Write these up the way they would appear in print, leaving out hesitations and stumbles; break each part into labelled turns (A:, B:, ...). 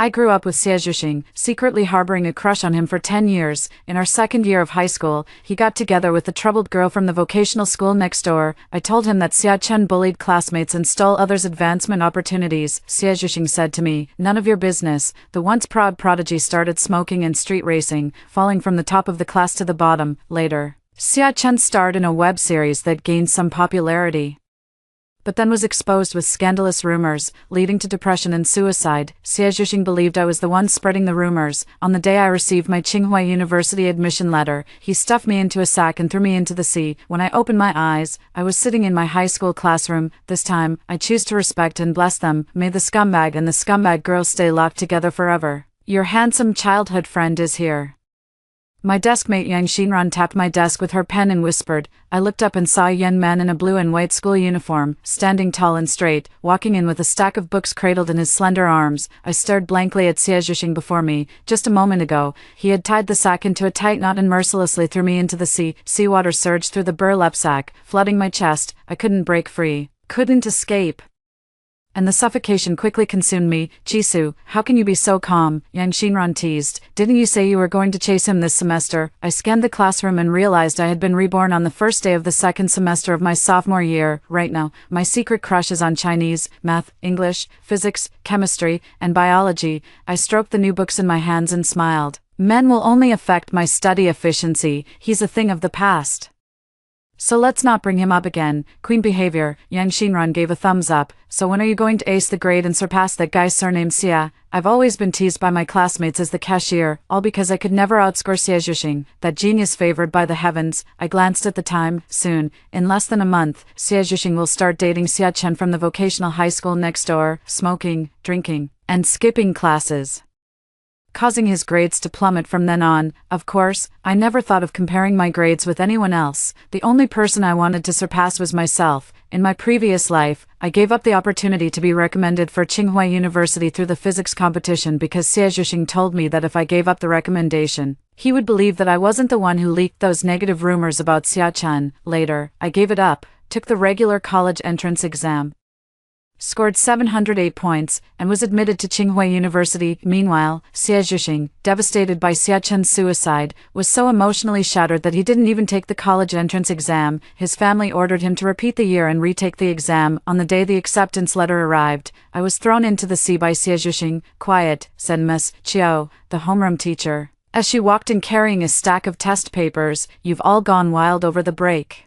A: I grew up with Xie Zhuxing, secretly harboring a crush on him for 10 years. In our second year of high school, he got together with the troubled girl from the vocational school next door. I told him that Xia Chen bullied classmates and stole others' advancement opportunities. Xie Zhuxing said to me, "None of your business." The once proud prodigy started smoking and street racing, falling from the top of the class to the bottom. Later, Xia Chen starred in a web series that gained some popularity, but then was exposed with scandalous rumors, leading to depression and suicide. Xie Zhuxing believed I was the one spreading the rumors. On the day I received my Tsinghua University admission letter, he stuffed me into a sack and threw me into the sea. When I opened my eyes, I was sitting in my high school classroom. This time, I choose to respect and bless them. May the scumbag and the scumbag girl stay locked together forever. Your handsome childhood friend is here. My desk mate Yang Xinran tapped my desk with her pen and whispered. I looked up and saw a young man in a blue and white school uniform, standing tall and straight, walking in with a stack of books cradled in his slender arms. I stared blankly at Xie Zhuxing before me. Just a moment ago, he had tied the sack into a tight knot and mercilessly threw me into the sea. Seawater surged through the burlap sack, flooding my chest. I couldn't break free, couldn't escape, and the suffocation quickly consumed me. "Jisoo, how can you be so calm?" Yang Xinran teased. "Didn't you say you were going to chase him this semester?" I scanned the classroom and realized I had been reborn on the first day of the second semester of my sophomore year. Right now, my secret crush is on Chinese, math, English, physics, chemistry, and biology. I stroked the new books in my hands and smiled. Men will only affect my study efficiency. He's a thing of the past, so let's not bring him up again. Queen behavior. Yang Xinran gave a thumbs up. "So when are you going to ace the grade and surpass that guy surnamed Xia?" I've always been teased by my classmates as the cashier, all because I could never outscore Xie Zhuxing, that genius favored by the heavens. I glanced at the time. Soon, in less than a month, Xie Zhuxing will start dating Xia Chen from the vocational high school next door, smoking, drinking, and skipping classes, causing his grades to plummet from then on. Of course, I never thought of comparing my grades with anyone else. The only person I wanted to surpass was myself. In my previous life, I gave up the opportunity to be recommended for Tsinghua University through the physics competition because Xie Zhuxing told me that if I gave up the recommendation, he would believe that I wasn't the one who leaked those negative rumors about Xia Chen. Later, I gave it up, took the regular college entrance exam, scored 708 points, and was admitted to Tsinghua University. Meanwhile, Xie Zhuxing, devastated by Xia Chen's suicide, was so emotionally shattered that he didn't even take the college entrance exam. His family ordered him to repeat the year and retake the exam. On the day the acceptance letter arrived, I was thrown into the sea by Xie Zhuxing. "Quiet," said Miss Chiao, the homeroom teacher, as she walked in carrying a stack of test papers. "You've all gone wild over the break.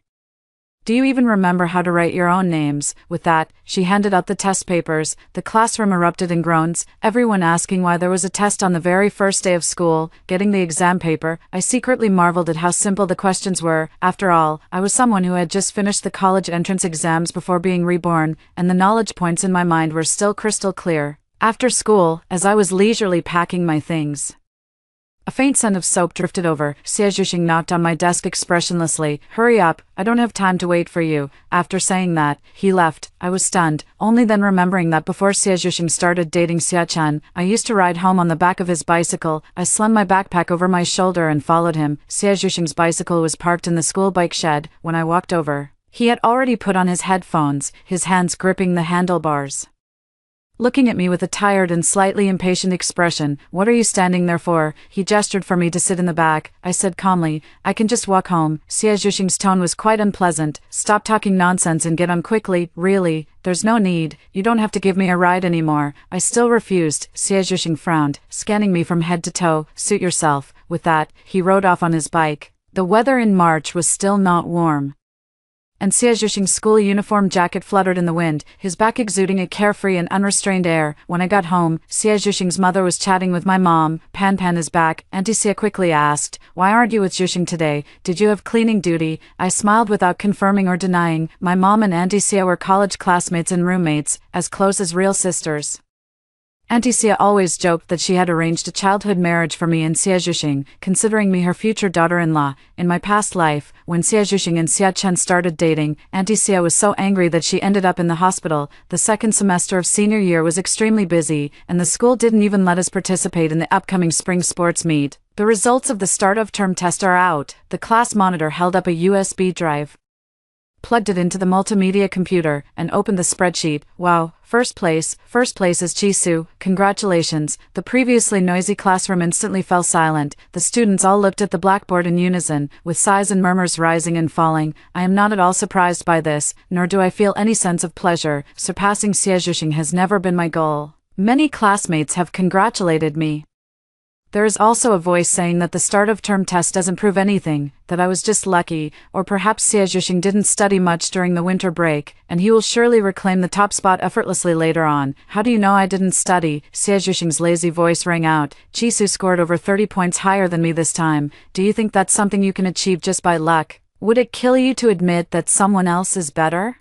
A: Do you even remember how to write your own names?" With that, she handed out the test papers. The classroom erupted in groans, everyone asking why there was a test on the very first day of school. Getting the exam paper, I secretly marveled at how simple the questions were. After all, I was someone who had just finished the college entrance exams before being reborn, and the knowledge points in my mind were still crystal clear. After school, as I was leisurely packing my things, a faint scent of soap drifted over. Xie Zhuxing knocked on my desk expressionlessly. "Hurry up, I don't have time to wait for you." After saying that, he left. I was stunned, only then remembering that before Xie Zhuxing started dating Xia Chen, I used to ride home on the back of his bicycle. I slung my backpack over my shoulder and followed him. Xie Zhuxing's bicycle was parked in the school bike shed. When I walked over, he had already put on his headphones, his hands gripping the handlebars, looking at me with a tired and slightly impatient expression. "What are you standing there for?" He gestured for me to sit in the back. I said calmly, "I can just walk home." Xie Zhuxing's tone was quite unpleasant. "Stop talking nonsense and get on quickly." "Really? There's no need. You don't have to give me a ride anymore." I still refused. Xie Zhuxing frowned, scanning me from head to toe. "Suit yourself." With that, he rode off on his bike. The weather in March was still not warm, and Xie Zhuxing's school uniform jacket fluttered in the wind, his back exuding a carefree and unrestrained air. When I got home, Xie Zhuxing's mother was chatting with my mom. "Pan Pan is back," Auntie Xie quickly asked. "Why aren't you with Zhuxing today? Did you have cleaning duty?" I smiled without confirming or denying. My mom and Auntie Xie were college classmates and roommates, as close as real sisters. Auntie Xia always joked that she had arranged a childhood marriage for me and Xie Zhuxing, considering me her future daughter-in-law. In my past life, when Xie Zhuxing and Xia Chen started dating, Auntie Xia was so angry that she ended up in the hospital. The second semester of senior year was extremely busy, and the school didn't even let us participate in the upcoming spring sports meet. The results of the start of term test are out. The class monitor held up a USB drive plugged it into the multimedia computer, and opened the spreadsheet. Wow, first place is Jisoo, congratulations. The previously noisy classroom instantly fell silent. The students all looked at the blackboard in unison, with sighs and murmurs rising and falling. I am not at all surprised by this, nor do I feel any sense of pleasure. Surpassing Seajushing has never been my goal. Many classmates have congratulated me. There is also a voice saying that the start of term test doesn't prove anything, that I was just lucky, or perhaps Seajushing didn't study much during the winter break, and he will surely reclaim the top spot effortlessly later on. How do you know I didn't study? Seajushing's lazy voice rang out. Jisoo scored over 30 points higher than me this time. Do you think that's something you can achieve just by luck? Would it kill you to admit that someone else is better?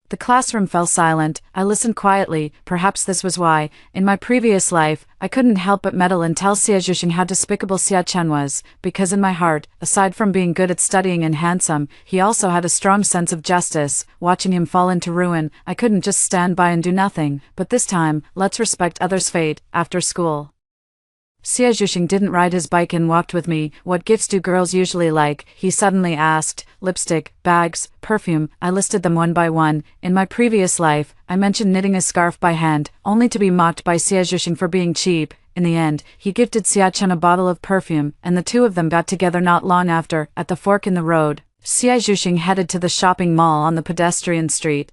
A: The classroom fell silent. I listened quietly. Perhaps this was why, in my previous life, I couldn't help but meddle and tell Seajushing how despicable Sia-chan was, because in my heart, aside from being good at studying and handsome, he also had a strong sense of justice. Watching him fall into ruin, I couldn't just stand by and do nothing. But this time, let's respect others' fate. After school, Seajushing didn't ride his bike and walked with me. What gifts do girls usually like? He suddenly asked. Lipstick, bags, perfume. I listed them one by one. In my previous life, I mentioned knitting a scarf by hand, only to be mocked by Seajushing for being cheap. In the end, he gifted Sia-chan a bottle of perfume, and the two of them got together not long after. At the fork in the road, Seajushing headed to the shopping mall on the pedestrian street,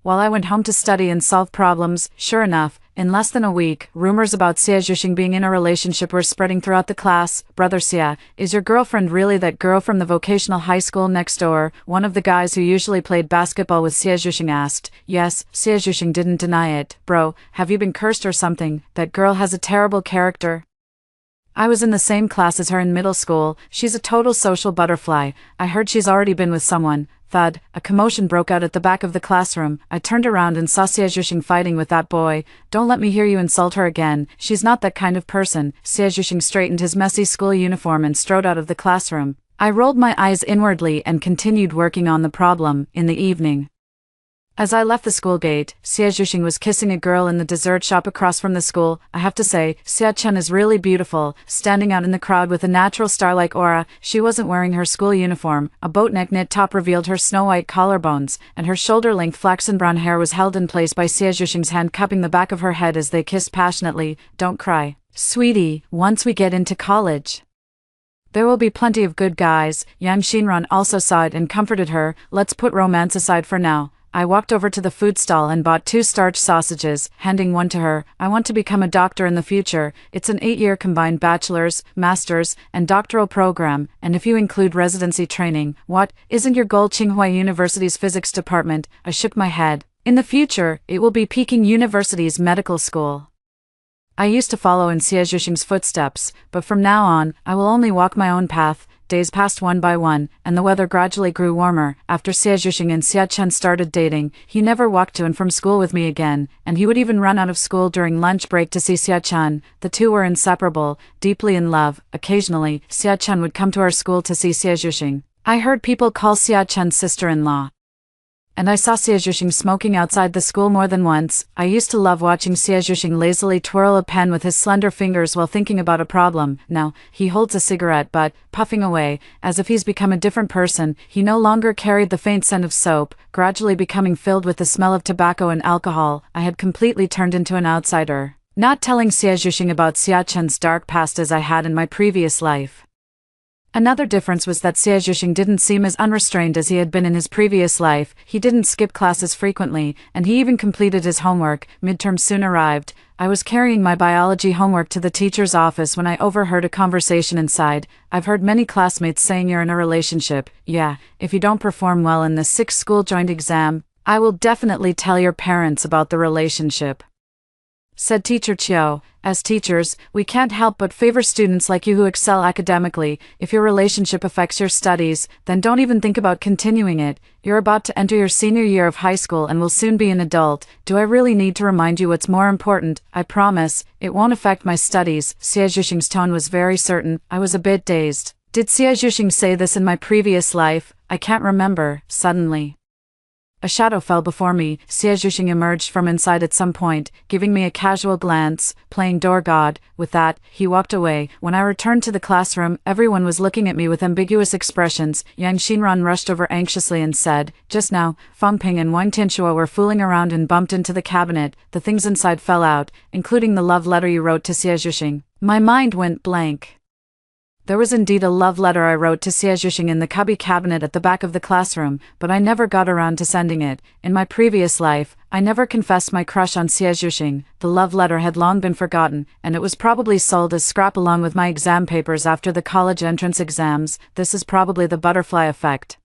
A: while I went home to study and solve problems. Sure enough, in less than a week, rumors about Seajushing being in a relationship were spreading throughout the class. Brother Sia, is your girlfriend really that girl from the vocational high school next door? One of the guys who usually played basketball with Seajushing asked. Yes, Seajushing didn't deny it. Bro, have you been cursed or something? That girl has a terrible character. I was in the same class as her in middle school. She's a total social butterfly. I heard she's already been with someone. Thud, a commotion broke out at the back of the classroom. I turned around and saw Seajushing fighting with that boy. Don't let me hear you insult her again. She's not that kind of person. Seajushing straightened his messy school uniform and strode out of the classroom. I rolled my eyes inwardly and continued working on the problem. In the evening, as I left the school gate, Seajushing was kissing a girl in the dessert shop across from the school. I have to say, Sia-chan is really beautiful, standing out in the crowd with a natural star-like aura. She wasn't wearing her school uniform. A boat-neck knit top revealed her snow-white collarbones, and her shoulder-length flaxen brown hair was held in place by Seajushing's hand cupping the back of her head as they kissed passionately. Don't cry, sweetie, once we get into college, there will be plenty of good guys. Yang Shinran also saw it and comforted her. Let's put romance aside for now. I walked over to the food stall and bought 2 starch sausages, handing one to her. I want to become a doctor in the future. It's an 8-year combined bachelor's, master's, and doctoral program, and if you include residency training. What, isn't your goal Tsinghua University's physics department? I shook my head. In the future, it will be Peking University's medical school. I used to follow in Seajushing's footsteps, but from now on, I will only walk my own path. Days passed one by one, and the weather gradually grew warmer. After Seajushing and Sia-chan started dating, he never walked to and from school with me again, and he would even run out of school during lunch break to see Sia-chan. The two were inseparable, deeply in love. Occasionally, Sia-chan would come to our school to see Seajushing. I heard people call Sia-chan's sister-in-law, and I saw Seajushing smoking outside the school more than once. I used to love watching Seajushing lazily twirl a pen with his slender fingers while thinking about a problem. Now, he holds a cigarette but, puffing away, as if he's become a different person. He no longer carried the faint scent of soap, gradually becoming filled with the smell of tobacco and alcohol. I had completely turned into an outsider, not telling Seajushing about Sia-chan's dark past as I had in my previous life. Another difference was that Seajushing didn't seem as unrestrained as he had been in his previous life. He didn't skip classes frequently, and he even completed his homework. Midterm soon arrived. I was carrying my biology homework to the teacher's office when I overheard a conversation inside. I've heard many classmates saying you're in a relationship. Yeah, if you don't perform well in the 6th school joint exam, I will definitely tell your parents about the relationship, said Teacher Chiao. As teachers, we can't help but favor students like you who excel academically. If your relationship affects your studies, then don't even think about continuing it. You're about to enter your senior year of high school and will soon be an adult. Do I really need to remind you what's more important? I promise, it won't affect my studies. Seajushing's tone was very certain. I was a bit dazed. Did Seajushing say this in my previous life? I can't remember. Suddenly, A shadow fell before me. Xie Zhuxing emerged from inside at some point, giving me a casual glance, playing door god. With that, he walked away. When I returned to the classroom, everyone was looking at me with ambiguous expressions. Yang Xinran rushed over anxiously and said, "Just now, Feng Ping and Wang Tianxue were fooling around and bumped into the cabinet. The things inside fell out, including the love letter you wrote to Xie Zhuxing." My mind went blank. There was indeed a love letter I wrote to Xie Zhuxing in the cubby cabinet at the back of the classroom, but I never got around to sending it. In my previous life, I never confessed my crush on Xie Zhuxing. The love letter had long been forgotten, and it was probably sold as scrap along with my exam papers after the college entrance exams. This is probably the butterfly effect.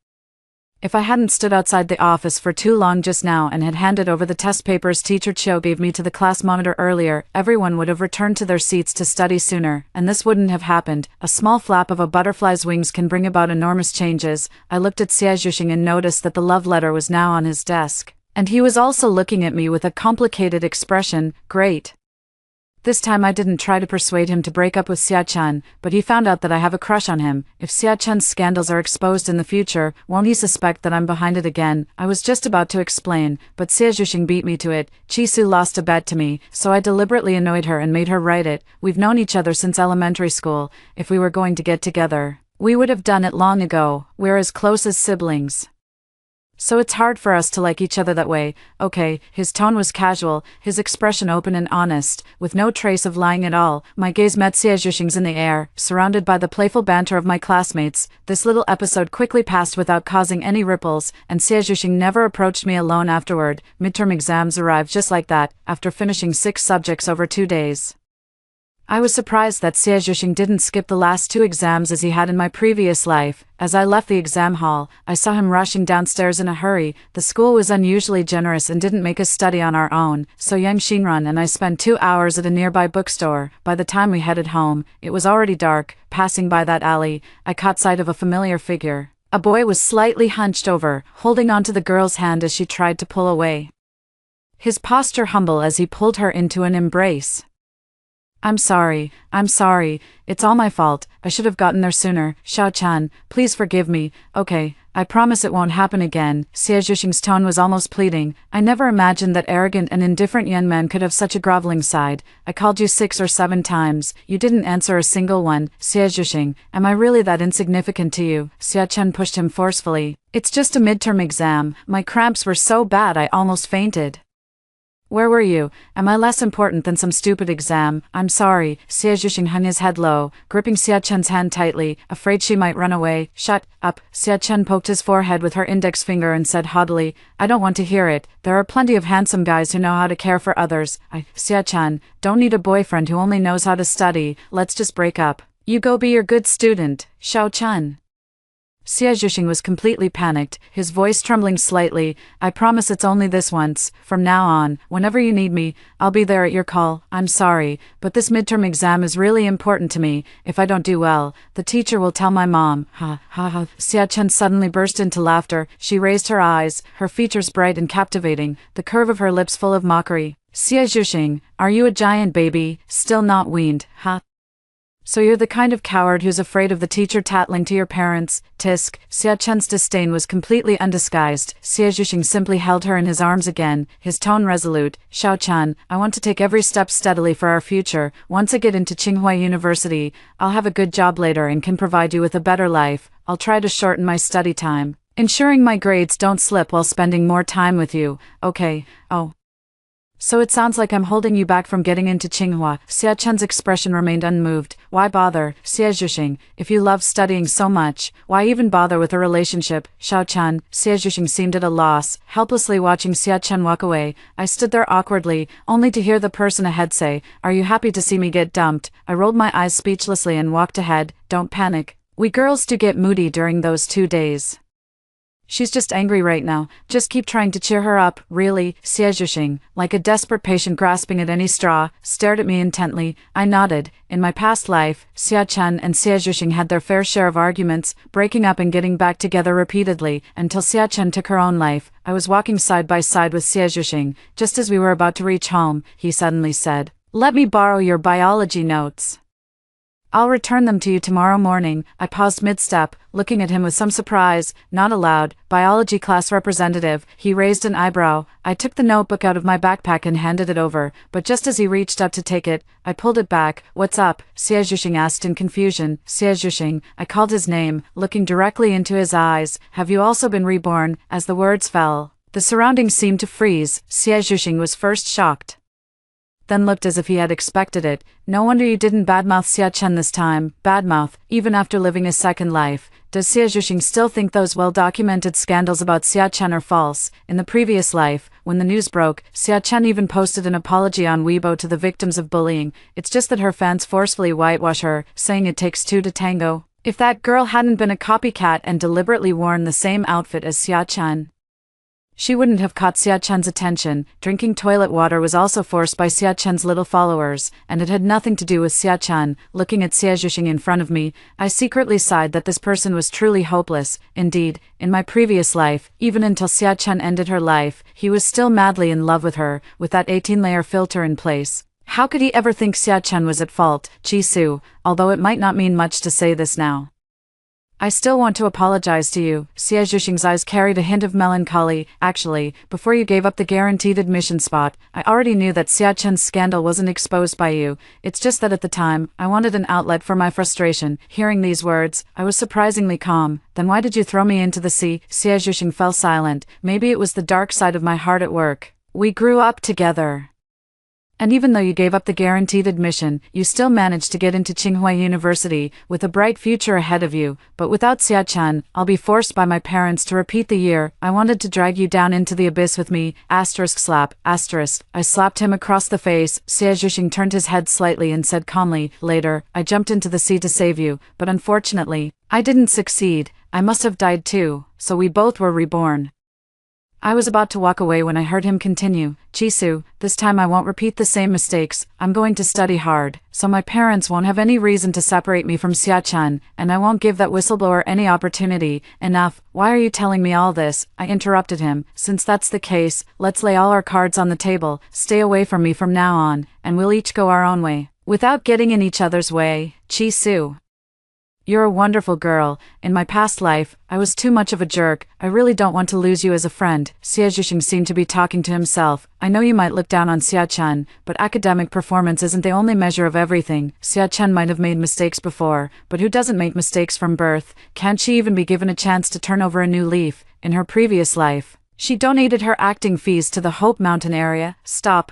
A: If I hadn't stood outside the office for too long just now and had handed over the test papers teacher Chiu gave me to the class monitor earlier, everyone would have returned to their seats to study sooner, and this wouldn't have happened. A small flap of a butterfly's wings can bring about enormous changes. I looked at Xie Zhuxing and noticed that the love letter was now on his desk. And he was also looking at me with a complicated expression. Great. This time I didn't try to persuade him to break up with Xia Chen, but he found out that I have a crush on him. If Xia Chen's scandals are exposed in the future, won't he suspect that I'm behind it again? I was just about to explain, but Xie Zhuxing beat me to it. Chi Su lost a bet to me, so I deliberately annoyed her and made her write it. We've known each other since elementary school. If we were going to get together, we would have done it long ago. We're as close as siblings. So it's hard for us to like each other that way. Okay, his tone was casual, his expression open and honest, with no trace of lying at all. My gaze met Xie Zhuxing's in the air, surrounded by the playful banter of my classmates. This little episode quickly passed without causing any ripples, and Xie Zhuxing never approached me alone afterward. Midterm exams arrived just like that, after finishing 6 subjects over 2 days. I was surprised that Xie Zhuxing didn't skip the last 2 exams as he had in my previous life. As I left the exam hall, I saw him rushing downstairs in a hurry. The school was unusually generous and didn't make us study on our own, so Yang Xinran and I spent 2 hours at a nearby bookstore. By the time we headed home, it was already dark. Passing by that alley, I caught sight of a familiar figure. A boy was slightly hunched over, holding onto the girl's hand as she tried to pull away. His posture humble as he pulled her into an embrace. I'm sorry, it's all my fault, I should have gotten there sooner. Xiao-chan, please forgive me. Okay, I promise it won't happen again. Xie Zhuxing's tone was almost pleading. I never imagined that arrogant and indifferent young men could have such a groveling side. I called you 6 or 7 times, you didn't answer a single one. Xie Zhuxing, am I really that insignificant to you? Xia-chen pushed him forcefully. It's just a midterm exam, my cramps were so bad I almost fainted. Where were you? Am I less important than some stupid exam? I'm sorry. Xie Zhuxing hung his head low, gripping Xia Chen's hand tightly, afraid she might run away. Shut up. Xia Chen poked his forehead with her index finger and said haughtily, I don't want to hear it. There are plenty of handsome guys who know how to care for others. Xia Chen, don't need a boyfriend who only knows how to study. Let's just break up. You go be your good student, Xiao Chen. Xie Zhuxing was completely panicked, his voice trembling slightly. I promise it's only this once. From now on, whenever you need me, I'll be there at your call. I'm sorry, but this midterm exam is really important to me. If I don't do well, the teacher will tell my mom. Ha ha ha. Xia Chen suddenly burst into laughter. She raised her eyes, her features bright and captivating, the curve of her lips full of mockery. Xie Zhuxing, are you a giant baby, still not weaned, huh? So you're the kind of coward who's afraid of the teacher tattling to your parents. Tisk. Xia Chen's disdain was completely undisguised. Xie Zhuxing simply held her in his arms again, his tone resolute. Xiao Chen, I want to take every step steadily for our future. Once I get into Tsinghua University, I'll have a good job later and can provide you with a better life. I'll try to shorten my study time, ensuring my grades don't slip while spending more time with you. Okay. Oh. So it sounds like I'm holding you back from getting into Tsinghua. Xia Chen's expression remained unmoved. Why bother, Xie Zhuxing? If you love studying so much, why even bother with a relationship? Xiao Chen. Xie Zhuxing seemed at a loss, helplessly watching Xia Chen walk away. I stood there awkwardly, only to hear the person ahead say, Are you happy to see me get dumped? I rolled my eyes speechlessly and walked ahead. Don't panic. We girls do get moody during those 2 days. She's just angry right now. Just keep trying to cheer her up. Really? Xie Zhuxing, like a desperate patient grasping at any straw, stared at me intently. I nodded. In my past life, Xia Chen and Xie Zhuxing had their fair share of arguments, breaking up and getting back together repeatedly, until Xia Chen took her own life. I was walking side by side with Xie Zhuxing. Just as we were about to reach home, he suddenly said, Let me borrow your biology notes. I'll return them to you tomorrow morning. I paused mid-step, looking at him with some surprise. Not aloud. Biology class representative. He raised an eyebrow. I took the notebook out of my backpack and handed it over, but just as he reached up to take it, I pulled it back. What's up? Xie Zhuxing asked in confusion. Xie Zhuxing. I called his name, looking directly into his eyes. Have you also been reborn? As the words fell, the surroundings seemed to freeze. Xie Zhuxing was first shocked, then looked as if he had expected it. No wonder you didn't badmouth Xia Chen this time. Badmouth, even after living a second life. Does Xie Zhuxing still think those well-documented scandals about Xia Chen are false? In the previous life, when the news broke, Xia Chen even posted an apology on Weibo to the victims of bullying. It's just that her fans forcefully whitewash her, saying it takes two to tango. If that girl hadn't been a copycat and deliberately worn the same outfit as Xia Chen, she wouldn't have caught Xia Chen's attention. Drinking toilet water was also forced by Xia Chen's little followers, and it had nothing to do with Xia Chen. Looking at Xie Zhuxing in front of me, I secretly sighed that this person was truly hopeless. Indeed, in my previous life, even until Xia Chen ended her life, he was still madly in love with her, with that 18-layer filter in place. How could he ever think Xia Chen was at fault? Jisoo, although it might not mean much to say this now, I still want to apologize to you. Xie Zhuxing's eyes carried a hint of melancholy. Actually, before you gave up the guaranteed admission spot, I already knew that Xia Chen's scandal wasn't exposed by you. It's just that at the time, I wanted an outlet for my frustration. Hearing these words, I was surprisingly calm. Then why did you throw me into the sea? Xie Zhuxing fell silent. Maybe it was the dark side of my heart at work. We grew up together, and even though you gave up the guaranteed admission, you still managed to get into Tsinghua University, with a bright future ahead of you. But without Xia Chen, I'll be forced by my parents to repeat the year. I wanted to drag you down into the abyss with me. Asterisk slap. Asterisk. I slapped him across the face. Xie Zhuxing turned his head slightly and said calmly, later, I jumped into the sea to save you, but unfortunately, I didn't succeed. I must have died too, so we both were reborn. I was about to walk away when I heard him continue. Jisoo, this time I won't repeat the same mistakes. I'm going to study hard, so my parents won't have any reason to separate me from Xia Chen, and I won't give that whistleblower any opportunity. Enough. Why are you telling me all this? I interrupted him. Since that's the case, let's lay all our cards on the table. Stay away from me from now on, and we'll each go our own way, without getting in each other's way. Jisoo, you're a wonderful girl. In my past life, I was too much of a jerk. I really don't want to lose you as a friend. Xie Zhuxing seemed to be talking to himself. I know you might look down on Xia Chen, but academic performance isn't the only measure of everything. Xia Chen might have made mistakes before, but who doesn't make mistakes from birth? Can't she even be given a chance to turn over a new leaf? In her previous life, she donated her acting fees to the Hope Mountain area. Stop.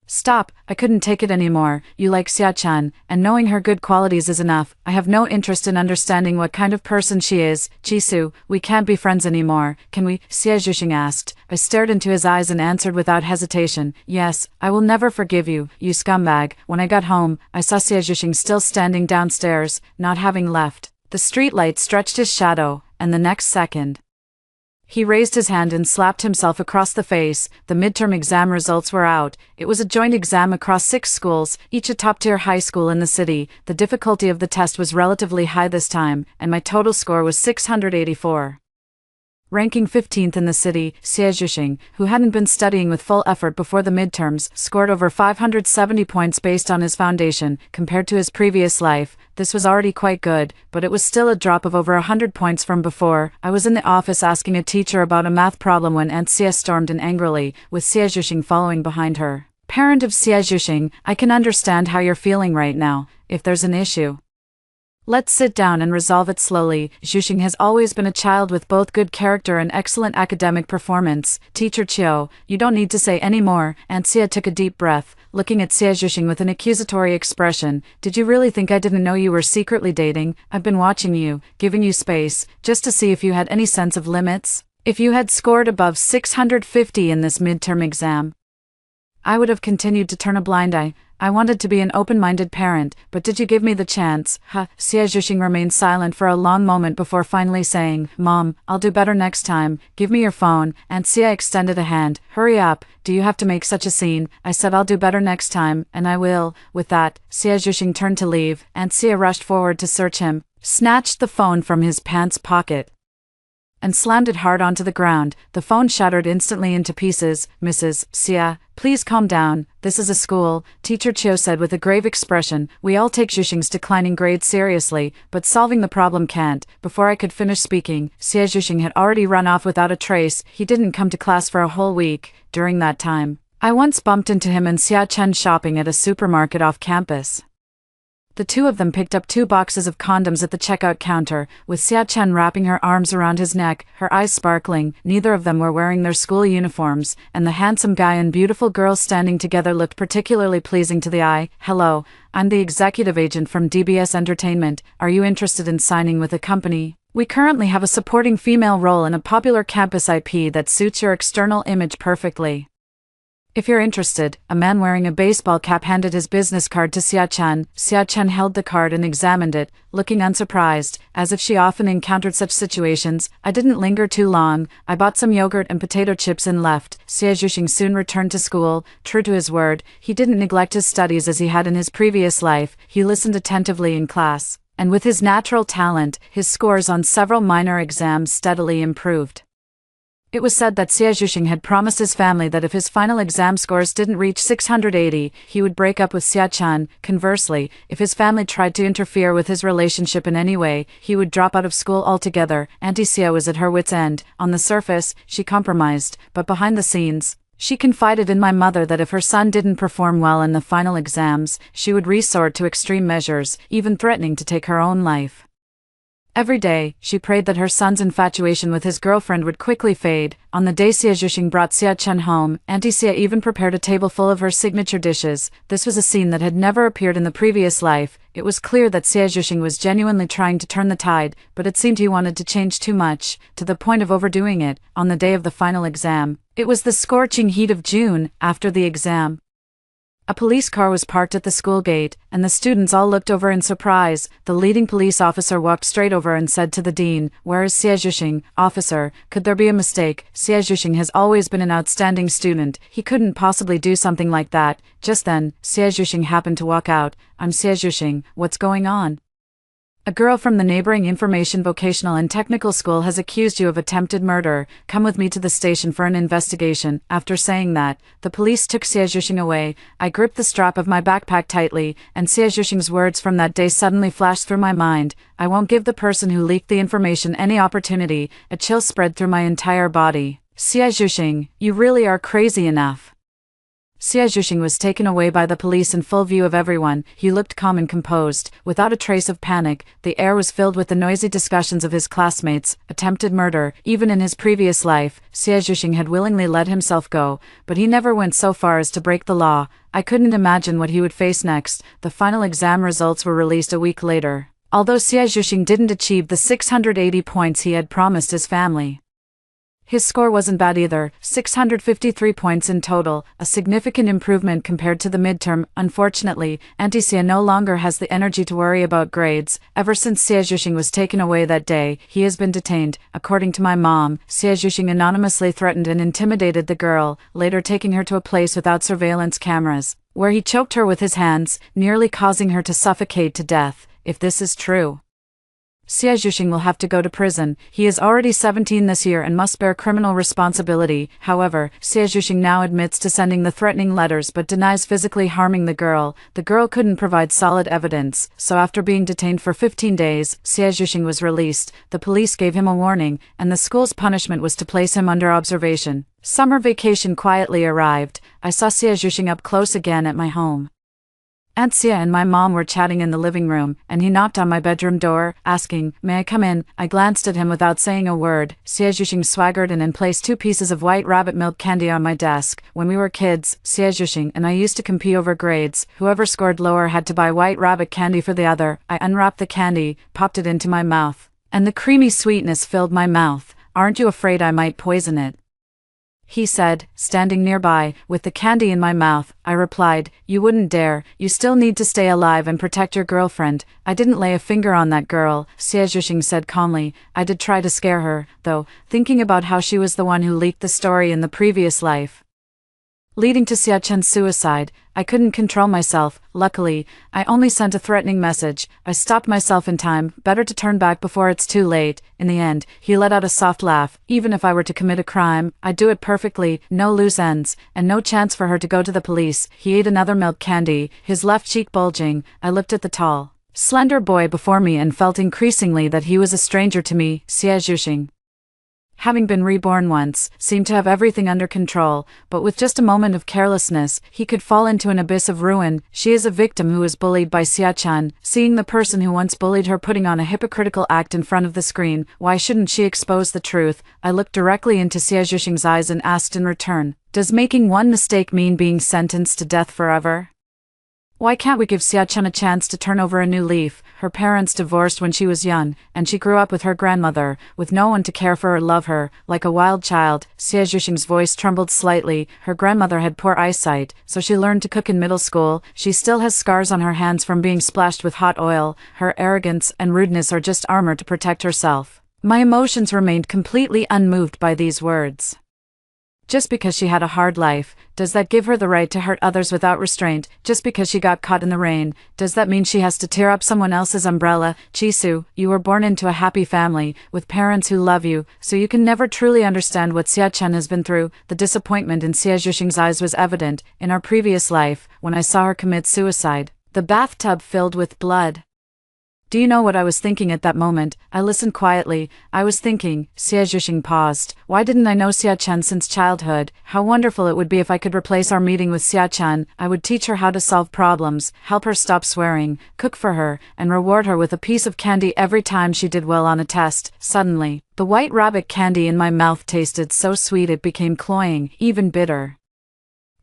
A: Stop, I couldn't take it anymore. You like Xia Chen, and knowing her good qualities is enough. I have no interest in understanding what kind of person she is. Jisoo, we can't be friends anymore, can we? Xie Zhuxing asked. I stared into his eyes and answered without hesitation. Yes, I will never forgive you, you scumbag. When I got home, I saw Xie Zhuxing still standing downstairs, not having left. The streetlight stretched his shadow, and the next second, he raised his hand and slapped himself across the face. The midterm exam results were out. It was a joint exam across 6 schools, each a top-tier high school in the city. The difficulty of the test was relatively high this time, and my total score was 684. Ranking 15th in the city, Xie Zhuxing, who hadn't been studying with full effort before the midterms, scored over 570 points based on his foundation. Compared to his previous life, this was already quite good, but it was still a drop of over 100 points from before. I was in the office asking a teacher about a math problem when Aunt Xie stormed in angrily, with Xie Zhuxing following behind her. Parent of Xie Zhuxing, I can understand how you're feeling right now. If there's an issue, let's sit down and resolve it slowly. Zhuxing has always been a child with both good character and excellent academic performance. Teacher Chiu, you don't need to say any more. Aunt Xie took a deep breath, looking at Xie Zhuxing with an accusatory expression. Did you really think I didn't know you were secretly dating? I've been watching you, giving you space, just to see if you had any sense of limits. If you had scored above 650 in this midterm exam, I would have continued to turn a blind eye. I wanted to be an open-minded parent, but did you give me the chance? Xie Zhuxing remained silent for a long moment before finally saying, Mom, I'll do better next time. Give me your phone. Aunt Xie extended a hand. Hurry up. Do you have to make such a scene? I said I'll do better next time, and I will. With that, Xie Zhuxing turned to leave. Aunt Xie rushed forward to search him, snatched the phone from his pants pocket, and slammed it hard onto the ground. The phone shattered instantly into pieces. Mrs. Xie, please calm down. This is a school, Teacher Chiu said with a grave expression. We all take Zhuxing's declining grades seriously, but solving the problem can't. Before I could finish speaking, Xie Zhuxing had already run off without a trace. He didn't come to class for a whole week. During that time, I once bumped into him and Xia Chen shopping at a supermarket off campus. The two of them picked up 2 boxes of condoms at the checkout counter, with Xia Chen wrapping her arms around his neck, her eyes sparkling. Neither of them were wearing their school uniforms, and the handsome guy and beautiful girl standing together looked particularly pleasing to the eye. Hello, I'm the executive agent from DBS Entertainment. Are you interested in signing with a company? We currently have a supporting female role in a popular campus IP that suits your external image perfectly. If you're interested, a man wearing a baseball cap handed his business card to Xia Chen. Xia Chen held the card and examined it, looking unsurprised, as if she often encountered such situations. I didn't linger too long. I bought some yogurt and potato chips and left. Xie Zhuxing soon returned to school. True to his word, he didn't neglect his studies as he had in his previous life. He listened attentively in class, and with his natural talent, his scores on several minor exams steadily improved. It was said that Xie Zhuxing had promised his family that if his final exam scores didn't reach 680, he would break up with Xia Chen. Conversely, if his family tried to interfere with his relationship in any way, he would drop out of school altogether. Auntie Xia was at her wit's end. On the surface, she compromised, but behind the scenes, she confided in my mother that if her son didn't perform well in the final exams, she would resort to extreme measures, even threatening to take her own life. Every day, she prayed that her son's infatuation with his girlfriend would quickly fade. On the day Xie Zhuxing brought Xia Chen home, Auntie Xia even prepared a table full of her signature dishes. This was a scene that had never appeared in the previous life. It was clear that Xie Zhuxing was genuinely trying to turn the tide, but it seemed he wanted to change too much, to the point of overdoing it. On the day of the final exam, it was the scorching heat of June. After the exam, a police car was parked at the school gate, and the students all looked over in surprise. The leading police officer walked straight over and said to the dean, "Where is Xie Zhuxing? Officer, could there be a mistake? Xie Zhuxing has always been an outstanding student. He couldn't possibly do something like that." Just then, Xie Zhuxing happened to walk out. "I'm Xie Zhuxing, what's going on?" "A girl from the neighboring Information Vocational and Technical School has accused you of attempted murder. Come with me to the station for an investigation." After saying that, the police took Xie Zhuxing away. I gripped the strap of my backpack tightly, and Xie Zhuxing's words from that day suddenly flashed through my mind. "I won't give the person who leaked the information any opportunity." A chill spread through my entire body. "Xie Zhuxing, you really are crazy enough." Xie Zhuxing was taken away by the police in full view of everyone. He looked calm and composed, without a trace of panic. The air was filled with the noisy discussions of his classmates. Attempted murder. Even in his previous life, Xie Zhuxing had willingly let himself go, but he never went so far as to break the law. I couldn't imagine what he would face next. The final exam results were released a week later. Although Xie Zhuxing didn't achieve the 680 points he had promised his family, his score wasn't bad either, 653 points in total, a significant improvement compared to the midterm. Unfortunately, Auntie Xia no longer has the energy to worry about grades. Ever since Xie Zhuxing was taken away that day, he has been detained. According to my mom, Xie Zhuxing anonymously threatened and intimidated the girl, later taking her to a place without surveillance cameras, where he choked her with his hands, nearly causing her to suffocate to death. If this is true, Xie Zhuxing will have to go to prison. He is already 17 this year and must bear criminal responsibility. However, Xie Zhuxing now admits to sending the threatening letters but denies physically harming the girl. The girl couldn't provide solid evidence, so after being detained for 15 days, Xie Zhuxing was released. The police gave him a warning, and the school's punishment was to place him under observation. Summer vacation quietly arrived. I saw Xie Zhuxing up close again at my home. Aunt Xia and my mom were chatting in the living room, and he knocked on my bedroom door, asking, "May I come in?" I glanced at him without saying a word. Xie Zhuxing swaggered in and placed 2 pieces of white rabbit milk candy on my desk. When we were kids, Xie Zhuxing and I used to compete over grades. Whoever scored lower had to buy white rabbit candy for the other. I unwrapped the candy, popped it into my mouth, and the creamy sweetness filled my mouth. "Aren't you afraid I might poison it?" he said, standing nearby, with the candy in my mouth. I replied, "You wouldn't dare. You still need to stay alive and protect your girlfriend." "I didn't lay a finger on that girl," Xie Zhuxing said calmly. "I did try to scare her, though, thinking about how she was the one who leaked the story in the previous life." leading to Xiachen's suicide. I couldn't control myself. Luckily, I only sent a threatening message. I stopped myself in time. Better to turn back before it's too late. In the end, he let out a soft laugh. Even if I were to commit a crime, I'd do it perfectly, no loose ends, and no chance for her to go to the police. He ate another milk candy, his left cheek bulging. I looked at the tall, slender boy before me and felt increasingly that he was a stranger to me. Xie Zhuxing, having been reborn once, seemed to have everything under control, but with just a moment of carelessness, he could fall into an abyss of ruin. She is a victim who was bullied by Xiachen. Seeing the person who once bullied her putting on a hypocritical act in front of the screen, why shouldn't she expose the truth? I looked directly into Xie Zhuxing's eyes and asked in return, does making one mistake mean being sentenced to death forever? Why can't we give Xiachen a chance to turn over a new leaf? Her parents divorced when she was young, and she grew up with her grandmother, with no one to care for or love her, like a wild child. Xie Zhuxing's voice trembled slightly. Her grandmother had poor eyesight, so she learned to cook in middle school. She still has scars on her hands from being splashed with hot oil. Her arrogance and rudeness are just armor to protect herself. My emotions remained completely unmoved by these words. Just because she had a hard life, does that give her the right to hurt others without restraint? Just because she got caught in the rain, does that mean she has to tear up someone else's umbrella? Chisu, you were born into a happy family, with parents who love you, so you can never truly understand what Xiachen has been through. The disappointment in Xie Zhuxing's eyes was evident. In our previous life, when I saw her commit suicide, the bathtub filled with blood. Do you know what I was thinking at that moment? I listened quietly. I was thinking, Xie Zhuxing paused. Why didn't I know Xiachen since childhood? How wonderful it would be if I could replace our meeting with Xiachen. I would teach her how to solve problems, help her stop swearing, cook for her, and reward her with a piece of candy every time she did well on a test. Suddenly, the white rabbit candy in my mouth tasted so sweet it became cloying, even bitter.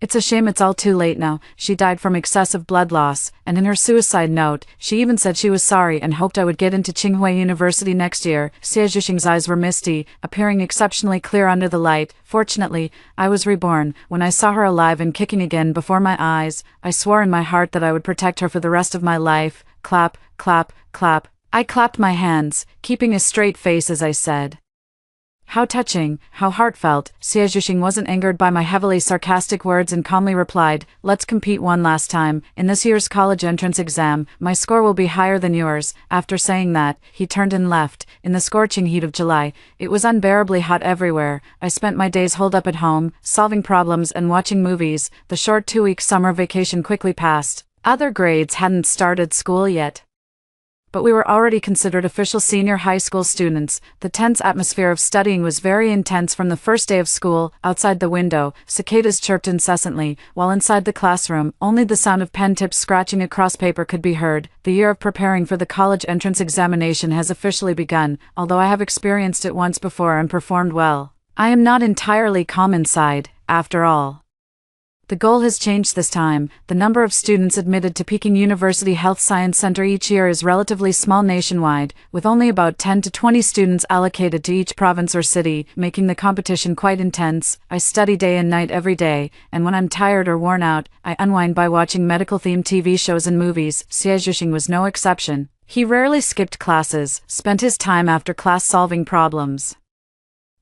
A: It's a shame it's all too late now. She died from excessive blood loss, and in her suicide note, she even said she was sorry and hoped I would get into Tsinghua University next year. Xie Zhuxing's eyes were misty, appearing exceptionally clear under the light. Fortunately, I was reborn. When I saw her alive and kicking again before my eyes, I swore in my heart that I would protect her for the rest of my life. Clap, clap, clap. I clapped my hands, keeping a straight face as I said, how touching, how heartfelt. Xie Zhuxing wasn't angered by my heavily sarcastic words and calmly replied, let's compete one last time. In this year's college entrance exam, my score will be higher than yours. After saying that, he turned and left. In the scorching heat of July, it was unbearably hot everywhere. I spent my days holed up at home, solving problems and watching movies. The short 2-week summer vacation quickly passed. Other grades hadn't started school yet, but we were already considered official senior high school students. The tense atmosphere of studying was very intense from the first day of school. Outside the window, cicadas chirped incessantly, while inside the classroom, only the sound of pen tips scratching across paper could be heard. The year of preparing for the college entrance examination has officially begun. Although I have experienced it once before and performed well, I am not entirely calm inside, after all. The goal has changed this time. The number of students admitted to Peking University Health Science Center each year is relatively small nationwide, with only about 10 to 20 students allocated to each province or city, making the competition quite intense. I study day and night every day, and when I'm tired or worn out, I unwind by watching medical-themed TV shows and movies. Xie Zhuxing was no exception. He rarely skipped classes, spent his time after class solving problems,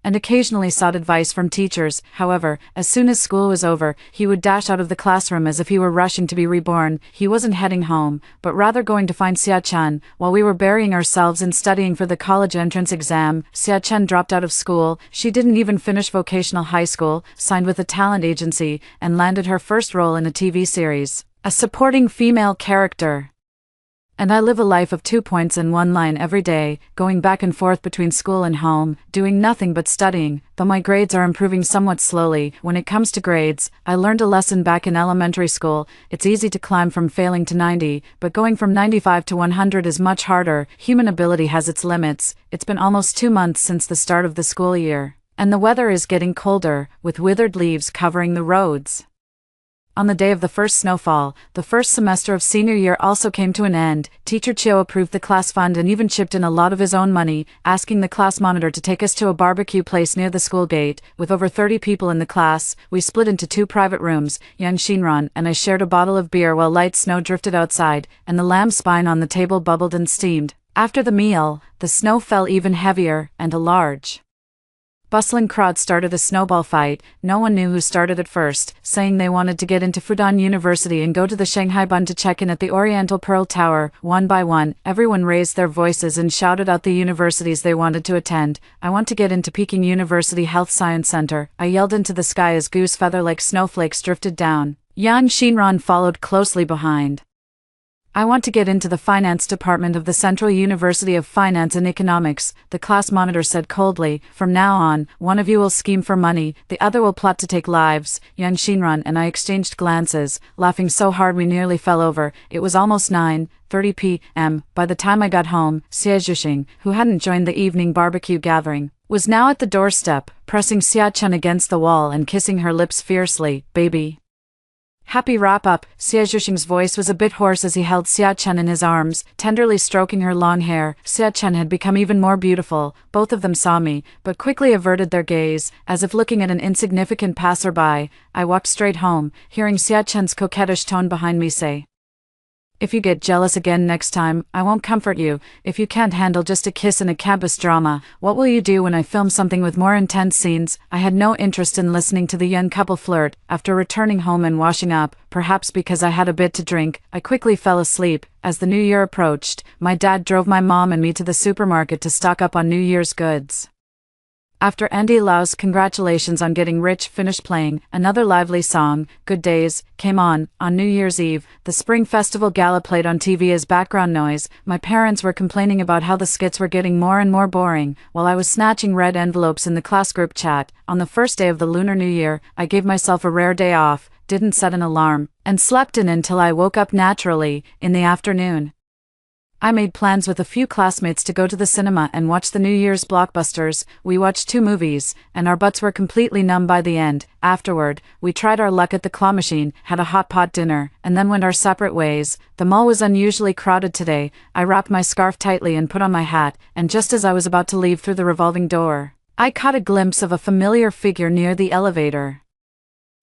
A: and occasionally sought advice from teachers. However, as soon as school was over, he would dash out of the classroom as if he were rushing to be reborn. He wasn't heading home, but rather going to find Xiachen. While we were burying ourselves in studying for the college entrance exam, Xiachen dropped out of school. She didn't even finish vocational high school, signed with a talent agency, and landed her first role in a TV series, a supporting female character. And I live a life of 2 points and 1 line every day, going back and forth between school and home, doing nothing but studying. Though my grades are improving somewhat slowly, when it comes to grades, I learned a lesson back in elementary school. It's easy to climb from failing to 90, but going from 95 to 100 is much harder. Human ability has its limits. It's been almost 2 months since the start of the school year, and the weather is getting colder, with withered leaves covering the roads. On the day of the first snowfall, the first semester of senior year also came to an end. Teacher Chio approved the class fund and even chipped in a lot of his own money, asking the class monitor to take us to a barbecue place near the school gate. With over 30 people in the class, we split into 2 private rooms. Young Shinran and I shared a bottle of beer while light snow drifted outside, and the lamb spine on the table bubbled and steamed. After the meal, the snow fell even heavier, and a large Bustling crowd started a snowball fight. No one knew who started it first, saying they wanted to get into Fudan University and go to the Shanghai Bund to check in at the Oriental Pearl Tower. One by one, everyone raised their voices and shouted out the universities they wanted to attend. I want to get into Peking University Health Science Center, I yelled into the sky as goose feather-like snowflakes drifted down. Yan Xinran followed closely behind. I want to get into the finance department of the Central University of Finance and Economics, the class monitor said coldly. From now on, one of you will scheme for money, the other will plot to take lives. Yan Xinran and I exchanged glances, laughing so hard we nearly fell over. It was almost 9:30 p.m. By the time I got home, Xie Zhuxing, who hadn't joined the evening barbecue gathering, was now at the doorstep, pressing Xia Chen against the wall and kissing her lips fiercely. Baby. Happy wrap-up. Xie Zhuxing's voice was a bit hoarse as he held Xia Chen in his arms, tenderly stroking her long hair. Xia Chen had become even more beautiful. Both of them saw me, but quickly averted their gaze, as if looking at an insignificant passerby. I walked straight home, hearing Xia Chen's coquettish tone behind me say, "If you get jealous again next time, I won't comfort you. If you can't handle just a kiss in a campus drama, what will you do when I film something with more intense scenes?" I had no interest in listening to the young couple flirt. After returning home and washing up, perhaps because I had a bit to drink, I quickly fell asleep. As the new year approached, my dad drove my mom and me to the supermarket to stock up on New Year's goods. After Andy Lau's congratulations on getting rich finished playing, another lively song, Good Days, came on. On New Year's Eve, the Spring Festival Gala played on TV as background noise. My parents were complaining about how the skits were getting more and more boring, while I was snatching red envelopes in the class group chat. On the first day of the Lunar New Year, I gave myself a rare day off, didn't set an alarm, and slept in until I woke up naturally, in the afternoon. I made plans with a few classmates to go to the cinema and watch the New Year's blockbusters. We watched 2 movies, and our butts were completely numb by the end. Afterward, we tried our luck at the claw machine, had a hot pot dinner, and then went our separate ways. The mall was unusually crowded today. I wrapped my scarf tightly and put on my hat, and just as I was about to leave through the revolving door, I caught a glimpse of a familiar figure near the elevator.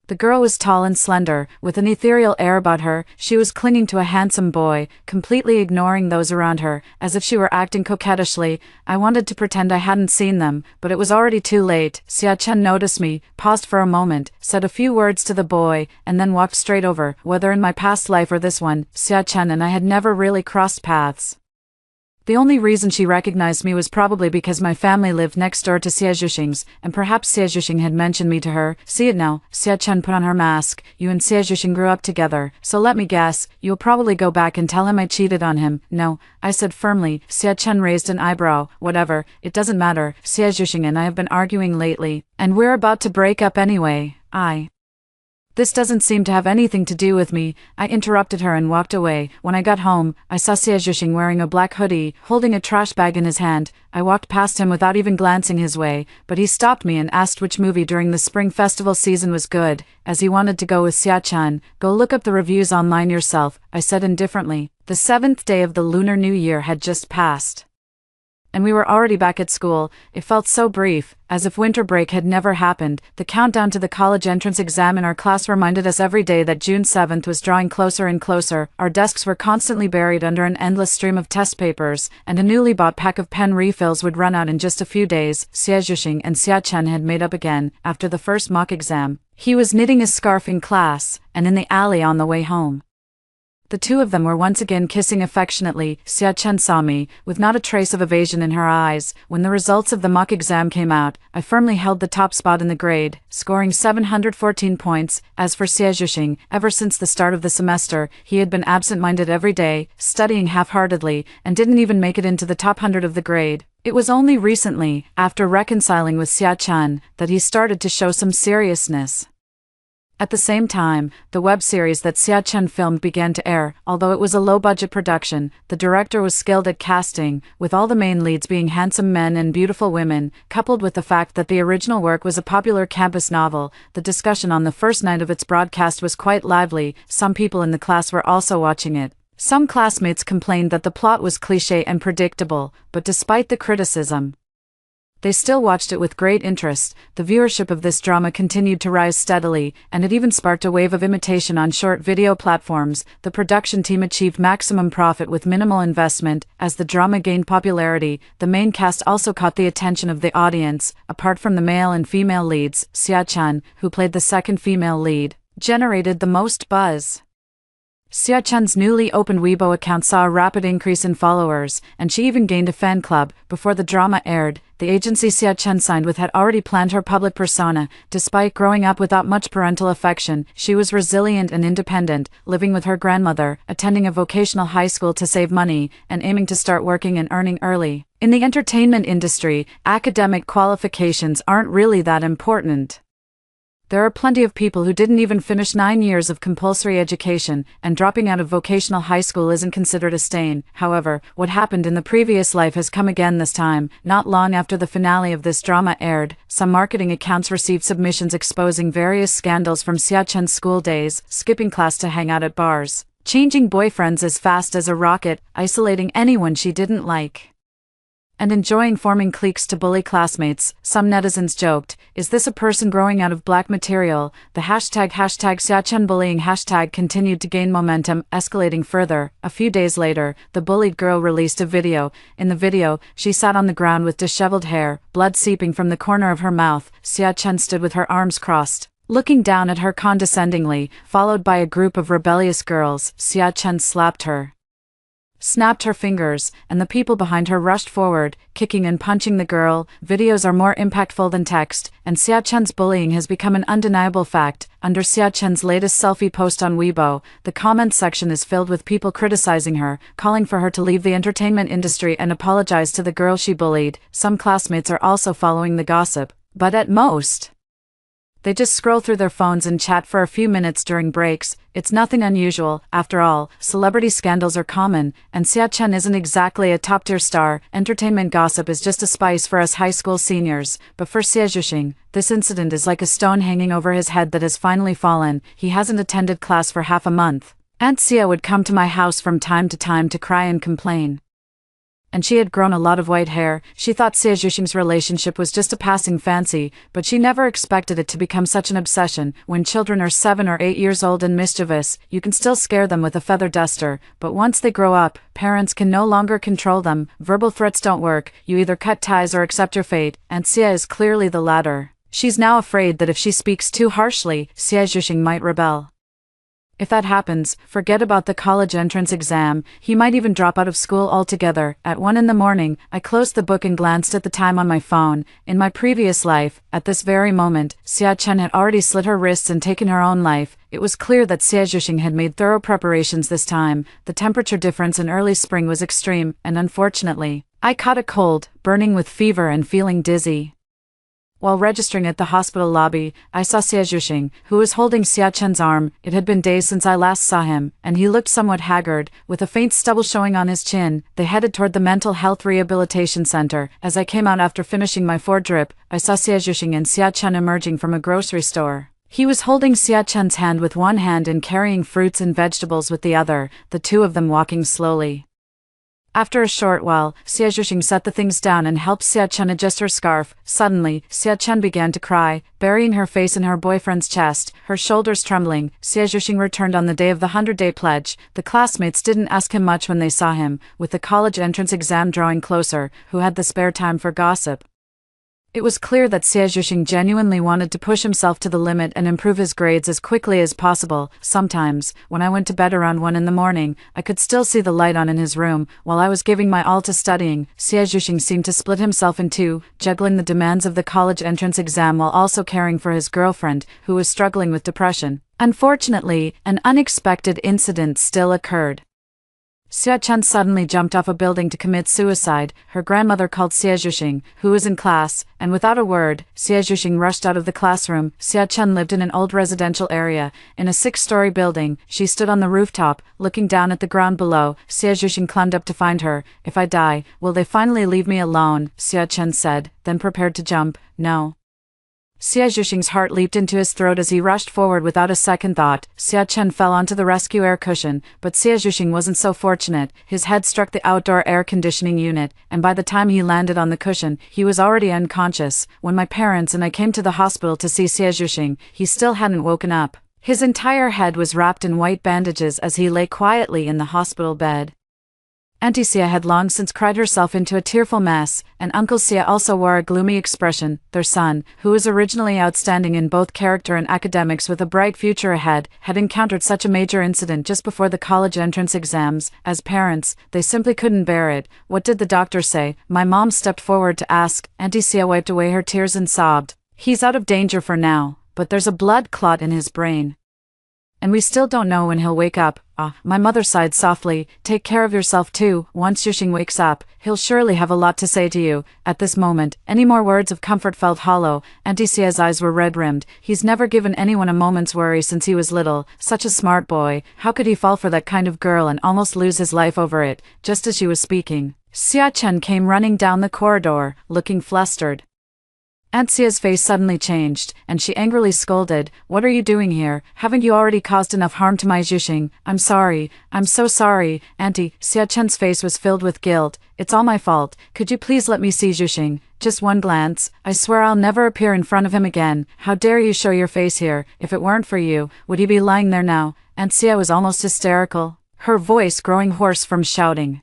A: The girl was tall and slender, with an ethereal air about her. She was clinging to a handsome boy, completely ignoring those around her, as if she were acting coquettishly. I wanted to pretend I hadn't seen them, but it was already too late. Xia Chen noticed me, paused for a moment, said a few words to the boy, and then walked straight over. Whether in my past life or this one, Xia Chen and I had never really crossed paths. The only reason she recognized me was probably because my family lived next door to Xie Zhuxing's, and perhaps Xie Zhuxing had mentioned me to her. See it now, Xia Chen put on her mask. You and Xie Zhuxing grew up together, so let me guess, you'll probably go back and tell him I cheated on him. No, I said firmly. Xia Chen raised an eyebrow. Whatever, it doesn't matter. Xie Zhuxing and I have been arguing lately, and we're about to break up anyway. This doesn't seem to have anything to do with me. I interrupted her and walked away. When I got home, I saw Xie Zhuxing wearing a black hoodie, holding a trash bag in his hand. I walked past him without even glancing his way, but he stopped me and asked which movie during the Spring Festival season was good, as he wanted to go with Xia Chen. Go look up the reviews online yourself, I said indifferently. The 7th day of the Lunar New Year had just passed, and we were already back at school. It felt so brief, as if winter break had never happened. The countdown to the college entrance exam in our class reminded us every day that June 7th was drawing closer and closer. Our desks were constantly buried under an endless stream of test papers, and a newly bought pack of pen refills would run out in just a few days. Xie Zhuxing and Xia Chen had made up again, after the first mock exam. He was knitting his scarf in class, and in the alley on the way home, the two of them were once again kissing affectionately. Xia Chen saw me, with not a trace of evasion in her eyes. When the results of the mock exam came out, I firmly held the top spot in the grade, scoring 714 points. As for Xie Zhuxing, ever since the start of the semester, he had been absent-minded every day, studying half-heartedly, and didn't even make it into the top 100 of the grade. It was only recently, after reconciling with Xia Chen, that he started to show some seriousness. At the same time, the web series that Xia Chen filmed began to air. Although it was a low-budget production, the director was skilled at casting, with all the main leads being handsome men and beautiful women. Coupled with the fact that the original work was a popular campus novel, the discussion on the first night of its broadcast was quite lively. Some people in the class were also watching it. Some classmates complained that the plot was cliché and predictable, but despite the criticism, They still watched it with great interest. The viewership of this drama continued to rise steadily, and it even sparked a wave of imitation on short video platforms. The production team achieved maximum profit with minimal investment. As the drama gained popularity, the main cast also caught the attention of the audience. Apart from the male and female leads, Sia-chan, who played the second female lead, generated the most buzz. Sia-chan's newly opened Weibo account saw a rapid increase in followers, and she even gained a fan club. Before the drama aired, the agency Sia-chan signed with had already planned her public persona. Despite growing up without much parental affection, she was resilient and independent, living with her grandmother, attending a vocational high school to save money, and aiming to start working and earning early. In the entertainment industry, academic qualifications aren't really that important. There are plenty of people who didn't even finish 9 years of compulsory education, and dropping out of vocational high school isn't considered a stain. However, what happened in the previous life has come again this time. Not long after the finale of this drama aired, some marketing accounts received submissions exposing various scandals from Sia-chan's school days: skipping class to hang out at bars, changing boyfriends as fast as a rocket, isolating anyone she didn't like, and enjoying forming cliques to bully classmates. Some netizens joked, "Is this a person growing out of black material?" The hashtag Sia-chan bullying hashtag continued to gain momentum, escalating further. A few days later, the bullied girl released a video. In the video, she sat on the ground with disheveled hair, blood seeping from the corner of her mouth. Sia-chan stood with her arms crossed, looking down at her condescendingly, followed by a group of rebellious girls. Sia-chan slapped her, snapped her fingers, and the people behind her rushed forward, kicking and punching the girl. Videos are more impactful than text, and Sia-chan's bullying has become an undeniable fact. Under Sia-chan's latest selfie post on Weibo, the comments section is filled with people criticizing her, calling for her to leave the entertainment industry and apologize to the girl she bullied. Some classmates are also following the gossip, but at most, they just scroll through their phones and chat for a few minutes during breaks. It's nothing unusual. After all, celebrity scandals are common, and Sia-chan isn't exactly a top-tier star. Entertainment gossip is just a spice for us high school seniors. But for Sia-jushing, this incident is like a stone hanging over his head that has finally fallen. He hasn't attended class for half a month. Aunt Sia would come to my house from time to time to cry and complain, and she had grown a lot of white hair. She thought Sia-jushing's relationship was just a passing fancy, but she never expected it to become such an obsession. When children are 7 or 8 years old and mischievous, you can still scare them with a feather duster, but once they grow up, parents can no longer control them. Verbal threats don't work. You either cut ties or accept your fate, and Sia is clearly the latter. She's now afraid that if she speaks too harshly, Sia-jushing might rebel. If that happens, forget about the college entrance exam. He might even drop out of school altogether. At 1 in the morning, I closed the book and glanced at the time on my phone. In my previous life, at this very moment, Sia-chan had already slit her wrists and taken her own life. It was clear that Sia-jushing had made thorough preparations this time. The temperature difference in early spring was extreme, and unfortunately, I caught a cold, burning with fever and feeling dizzy. While registering at the hospital lobby, I saw Sia-jushing, who was holding Sia-chan's arm. It had been days since I last saw him, and he looked somewhat haggard, with a faint stubble showing on his chin. They headed toward the mental health rehabilitation center. As I came out after finishing my 4-drip, I saw Sia-jushing and Sia-chan emerging from a grocery store. He was holding Sia-chan's hand with one hand and carrying fruits and vegetables with the other, the two of them walking slowly. After a short while, Sia-jushing set the things down and helped Sia-chan adjust her scarf. Suddenly, Sia-chan began to cry, burying her face in her boyfriend's chest, her shoulders trembling. Sia-jushing returned on the day of the 100-day pledge. The classmates didn't ask him much when they saw him, with the college entrance exam drawing closer. Who had the spare time for gossip? It was clear that Sia-jushing genuinely wanted to push himself to the limit and improve his grades as quickly as possible. Sometimes, when I went to bed around 1 in the morning, I could still see the light on in his room. While I was giving my all to studying, Sia-jushing seemed to split himself in two, juggling the demands of the college entrance exam while also caring for his girlfriend, who was struggling with depression. Unfortunately, an unexpected incident still occurred. Sia-chan suddenly jumped off a building to commit suicide. Her grandmother called Sia-jushing, who was in class, and without a word, Sia-jushing rushed out of the classroom. Sia-chan lived in an old residential area, in a 6-story building. She stood on the rooftop, looking down at the ground below. Sia-jushing climbed up to find her. "If I die, will they finally leave me alone?" Sia-chan said, then prepared to jump. "No. Xia Zhuxing's heart leaped into his throat as he rushed forward without a second thought. Xia Chen fell onto the rescue air cushion, but Xia Zhuxing wasn't so fortunate. His head struck the outdoor air conditioning unit, and by the time he landed on the cushion, he was already unconscious. When my parents and I came to the hospital to see Xia Zhuxing, he still hadn't woken up. His entire head was wrapped in white bandages as he lay quietly in the hospital bed. Auntie Xia had long since cried herself into a tearful mess, and Uncle Xia also wore a gloomy expression. Their son, who was originally outstanding in both character and academics with a bright future ahead, had encountered such a major incident just before the college entrance exams. As parents, they simply couldn't bear it. What did the doctor say? My mom stepped forward to ask. Auntie Xia wiped away her tears and sobbed. He's out of danger for now, but there's a blood clot in his brain, and we still don't know when he'll wake up. My mother sighed softly. Take care of yourself too. Once Zhuxing wakes up, he'll surely have a lot to say to you. At this moment, any more words of comfort felt hollow. Auntie Xia's eyes were red-rimmed. He's never given anyone a moment's worry since he was little. Such a smart boy. How could he fall for that kind of girl and almost lose his life over it? Just as she was speaking, Xia Chen came running down the corridor, looking flustered. Aunt Xia's face suddenly changed, and she angrily scolded. What are you doing here? Haven't you already caused enough harm to my Zhuxing? I'm sorry. I'm so sorry, Auntie. Xia Chen's face was filled with guilt. It's all my fault. Could you please let me see Zhuxing? Just one glance. I swear I'll never appear in front of him again. How dare you show your face here? If it weren't for you, would he be lying there now? Aunt Xia was almost hysterical, her voice growing hoarse from shouting.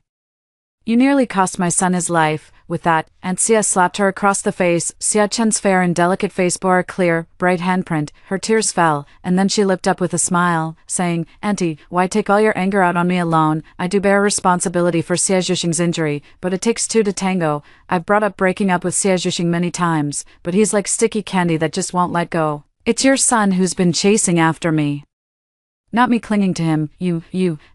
A: You nearly cost my son his life. With that, Aunt Xia slapped her across the face. Xia Chen's fair and delicate face bore a clear, bright handprint. Her tears fell, and then she looked up with a smile, saying, Auntie, why take all your anger out on me alone? I do bear responsibility for Xia Zhuxing's injury, but it takes two to tango. I've brought up breaking up with Xia Zhuxing many times, but he's like sticky candy that just won't let go. It's your son who's been chasing after me, not me clinging to him. You.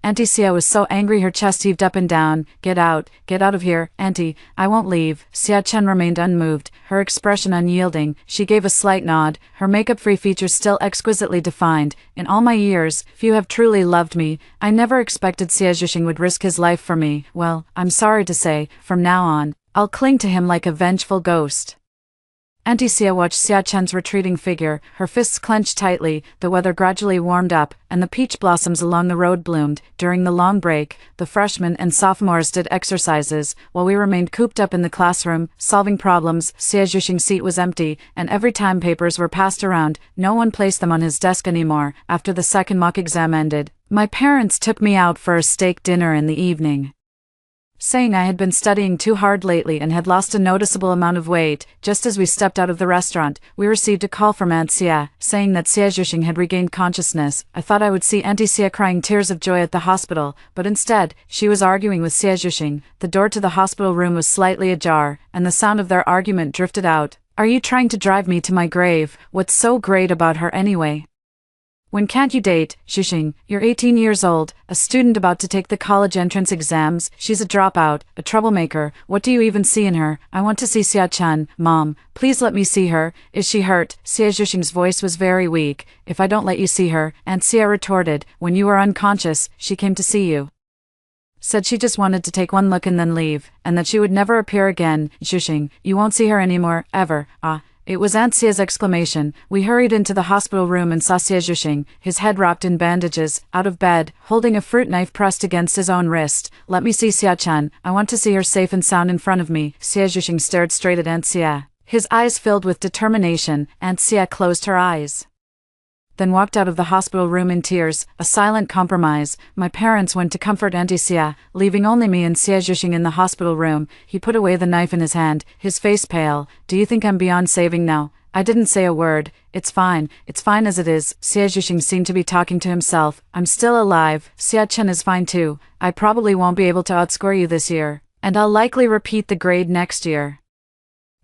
A: Auntie Xia was so angry her chest heaved up and down. Get out of here, Auntie. I won't leave. Xia Chen remained unmoved, her expression unyielding. She gave a slight nod, her makeup-free features still exquisitely defined. In all my years, few have truly loved me. I never expected Xia Zhuxing would risk his life for me. Well, I'm sorry to say, from now on, I'll cling to him like a vengeful ghost. Auntie Xia watched Xia Chen's retreating figure, her fists clenched tightly. The weather gradually warmed up, and the peach blossoms along the road bloomed. During the long break, the freshmen and sophomores did exercises, while we remained cooped up in the classroom, solving problems. Xia Zhuxing's seat was empty, and every time papers were passed around, no one placed them on his desk anymore. After the second mock exam ended, my parents took me out for a steak dinner in the evening, saying I had been studying too hard lately and had lost a noticeable amount of weight. Just as we stepped out of the restaurant, we received a call from Aunt Xia, saying that Xia Zhuxing had regained consciousness. I thought I would see Auntie Xia crying tears of joy at the hospital, but instead, she was arguing with Xia Zhuxing. The door to the hospital room was slightly ajar, and the sound of their argument drifted out. Are you trying to drive me to my grave? What's so great about her anyway? When can't you date, Zhuxing? You're 18 years old, a student about to take the college entrance exams. She's a dropout, a troublemaker. What do you even see in her? I want to see Xia Chen. Mom, please let me see her. Is she hurt? Xia Zhuxing's voice was very weak. If I don't let you see her, Aunt Xia retorted, when you were unconscious, she came to see you. Said she just wanted to take one look and then leave, and that she would never appear again. Zhuxing, you won't see her anymore, ever. It was Aunt Xia's exclamation. We hurried into the hospital room and saw Xia Zhuxing, his head wrapped in bandages, out of bed, holding a fruit knife pressed against his own wrist. Let me see Xia Chen. I want to see her safe and sound in front of me. Xia Zhuxing stared straight at Aunt Xia, his eyes filled with determination. Aunt Xia closed her eyes, then walked out of the hospital room in tears, a silent compromise. My parents went to comfort Auntie Xia, leaving only me and Xia Zhuxing in the hospital room. He put away the knife in his hand, his face pale. Do you think I'm beyond saving now? I didn't say a word. It's fine as it is. Xia Zhuxing seemed to be talking to himself. I'm still alive. Xia Chen is fine too. I probably won't be able to outscore you this year, and I'll likely repeat the grade next year.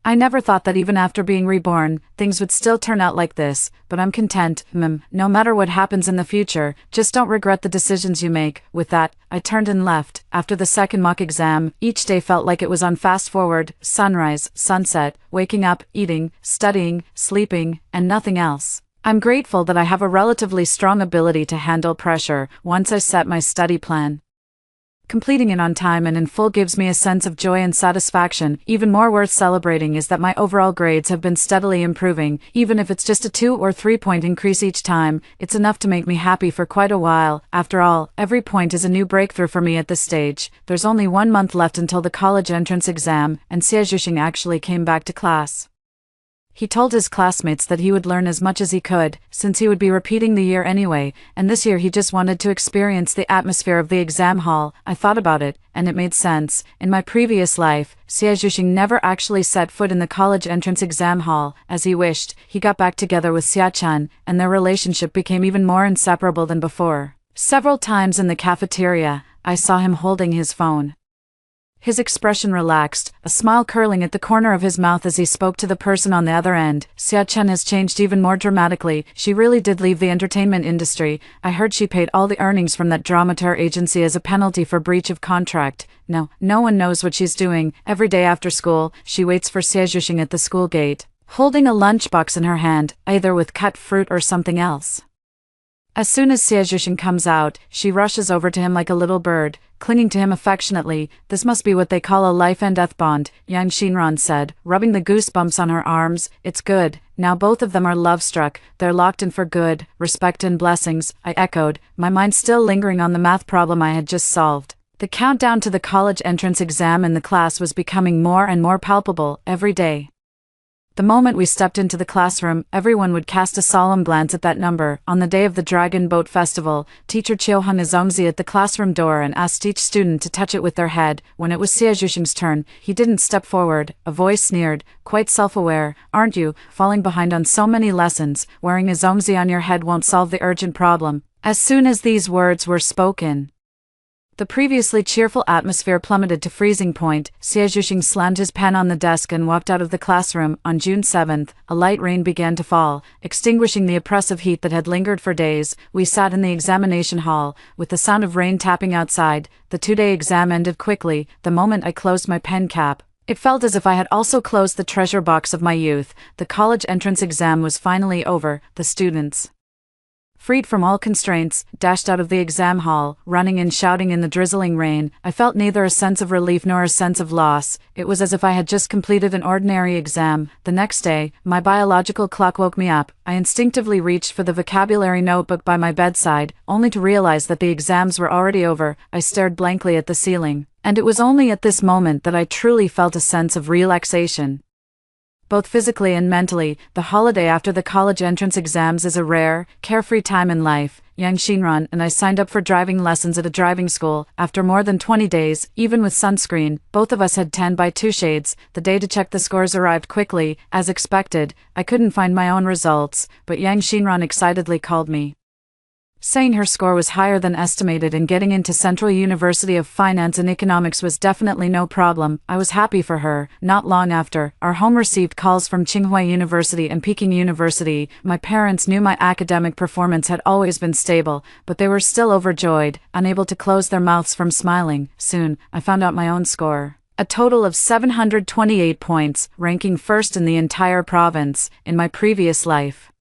A: I never thought that even after being reborn, things would still turn out like this, but I'm content, no matter what happens in the future, just don't regret the decisions you make. With that, I turned and left. After the second mock exam, each day felt like it was on fast forward, sunrise, sunset, waking up, eating, studying, sleeping, and nothing else. I'm grateful that I have a relatively strong ability to handle pressure once I set my study plan. Completing it on time and in full gives me a sense of joy and satisfaction. Even more worth celebrating is that my overall grades have been steadily improving. Even if it's just a 2 or 3 point increase each time, it's enough to make me happy for quite a while. After all, every point is a new breakthrough for me at this stage. There's only 1 month left until the college entrance exam, and Xie actually came back to class. He told his classmates that he would learn as much as he could, since he would be repeating the year anyway, and this year he just wanted to experience the atmosphere of the exam hall. I thought about it, and it made sense. In my previous life, Xie never actually set foot in the college entrance exam hall. As he wished, he got back together with Xia, and their relationship became even more inseparable than before. Several times in the cafeteria, I saw him holding his phone. His expression relaxed, a smile curling at the corner of his mouth as he spoke to the person on the other end. Xia has changed even more dramatically. She really did leave the entertainment industry. I heard she paid all the earnings from that drama tour agency as a penalty for breach of contract. No one knows what she's doing. Every day after school, she waits for Xie at the school gate, holding a lunchbox in her hand, either with cut fruit or something else. As soon as Xie comes out, she rushes over to him like a little bird, clinging to him affectionately. This must be what they call a life and death bond, Yang Xinran said, rubbing the goosebumps on her arms. It's good. Now both of them are love-struck. They're locked in for good, respect and blessings, I echoed, my mind still lingering on the math problem I had just solved. The countdown to the college entrance exam in the class was becoming more and more palpable every day. The moment we stepped into the classroom, everyone would cast a solemn glance at that number. On the day of the Dragon Boat Festival, teacher Chiu hung his zongzi at the classroom door and asked each student to touch it with their head. When it was Xie turn, he didn't step forward. A voice sneered, quite self-aware, aren't you, falling behind on so many lessons? Wearing a zongzi on your head won't solve the urgent problem. As soon as these words were spoken, the previously cheerful atmosphere plummeted to freezing point. Xie slammed his pen on the desk and walked out of the classroom. On June 7th, a light rain began to fall, extinguishing the oppressive heat that had lingered for days. We sat in the examination hall, with the sound of rain tapping outside. The 2-day exam ended quickly, the moment I closed my pen cap. It felt as if I had also closed the treasure box of my youth. The college entrance exam was finally over. The students, freed from all constraints, dashed out of the exam hall, running and shouting in the drizzling rain. I felt neither a sense of relief nor a sense of loss. It was as if I had just completed an ordinary exam. The next day, my biological clock woke me up. I instinctively reached for the vocabulary notebook by my bedside, only to realize that the exams were already over. I stared blankly at the ceiling, and it was only at this moment that I truly felt a sense of relaxation. Both physically and mentally, the holiday after the college entrance exams is a rare, carefree time in life. Yang Xinran and I signed up for driving lessons at a driving school. After more than 20 days, even with sunscreen, both of us had tanned by 2 shades. The day to check the scores arrived quickly. As expected, I couldn't find my own results, but Yang Xinran excitedly called me, saying her score was higher than estimated and getting into Central University of Finance and Economics was definitely no problem. I was happy for her. Not long after, our home received calls from Tsinghua University and Peking University. My parents knew my academic performance had always been stable, but they were still overjoyed, unable to close their mouths from smiling. Soon, I found out my own score. A total of 728 points, ranking first in the entire province. In my previous life,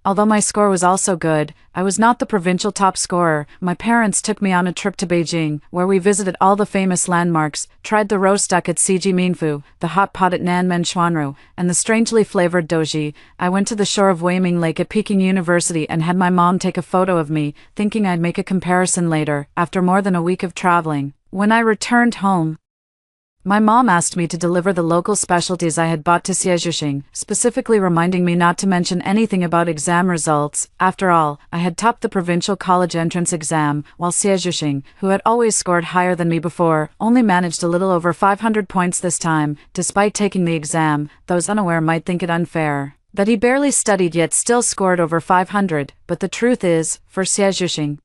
A: although my score was also good, I was not the provincial top scorer. My parents took me on a trip to Beijing, where we visited all the famous landmarks, tried the roast duck at Siji Minfu, the hot pot at Nanmen Xuanru, and the strangely flavored doji. I went to the shore of Weiming Lake at Peking University and had my mom take a photo of me, thinking I'd make a comparison later. After more than a week of traveling, when I returned home, my mom asked me to deliver the local specialties I had bought to Xie, specifically reminding me not to mention anything about exam results. After all, I had topped the provincial college entrance exam, while Xie, who had always scored higher than me before, only managed a little over 500 points this time. Despite taking the exam, those unaware might think it unfair that he barely studied yet still scored over 500, but the truth is, for Xie,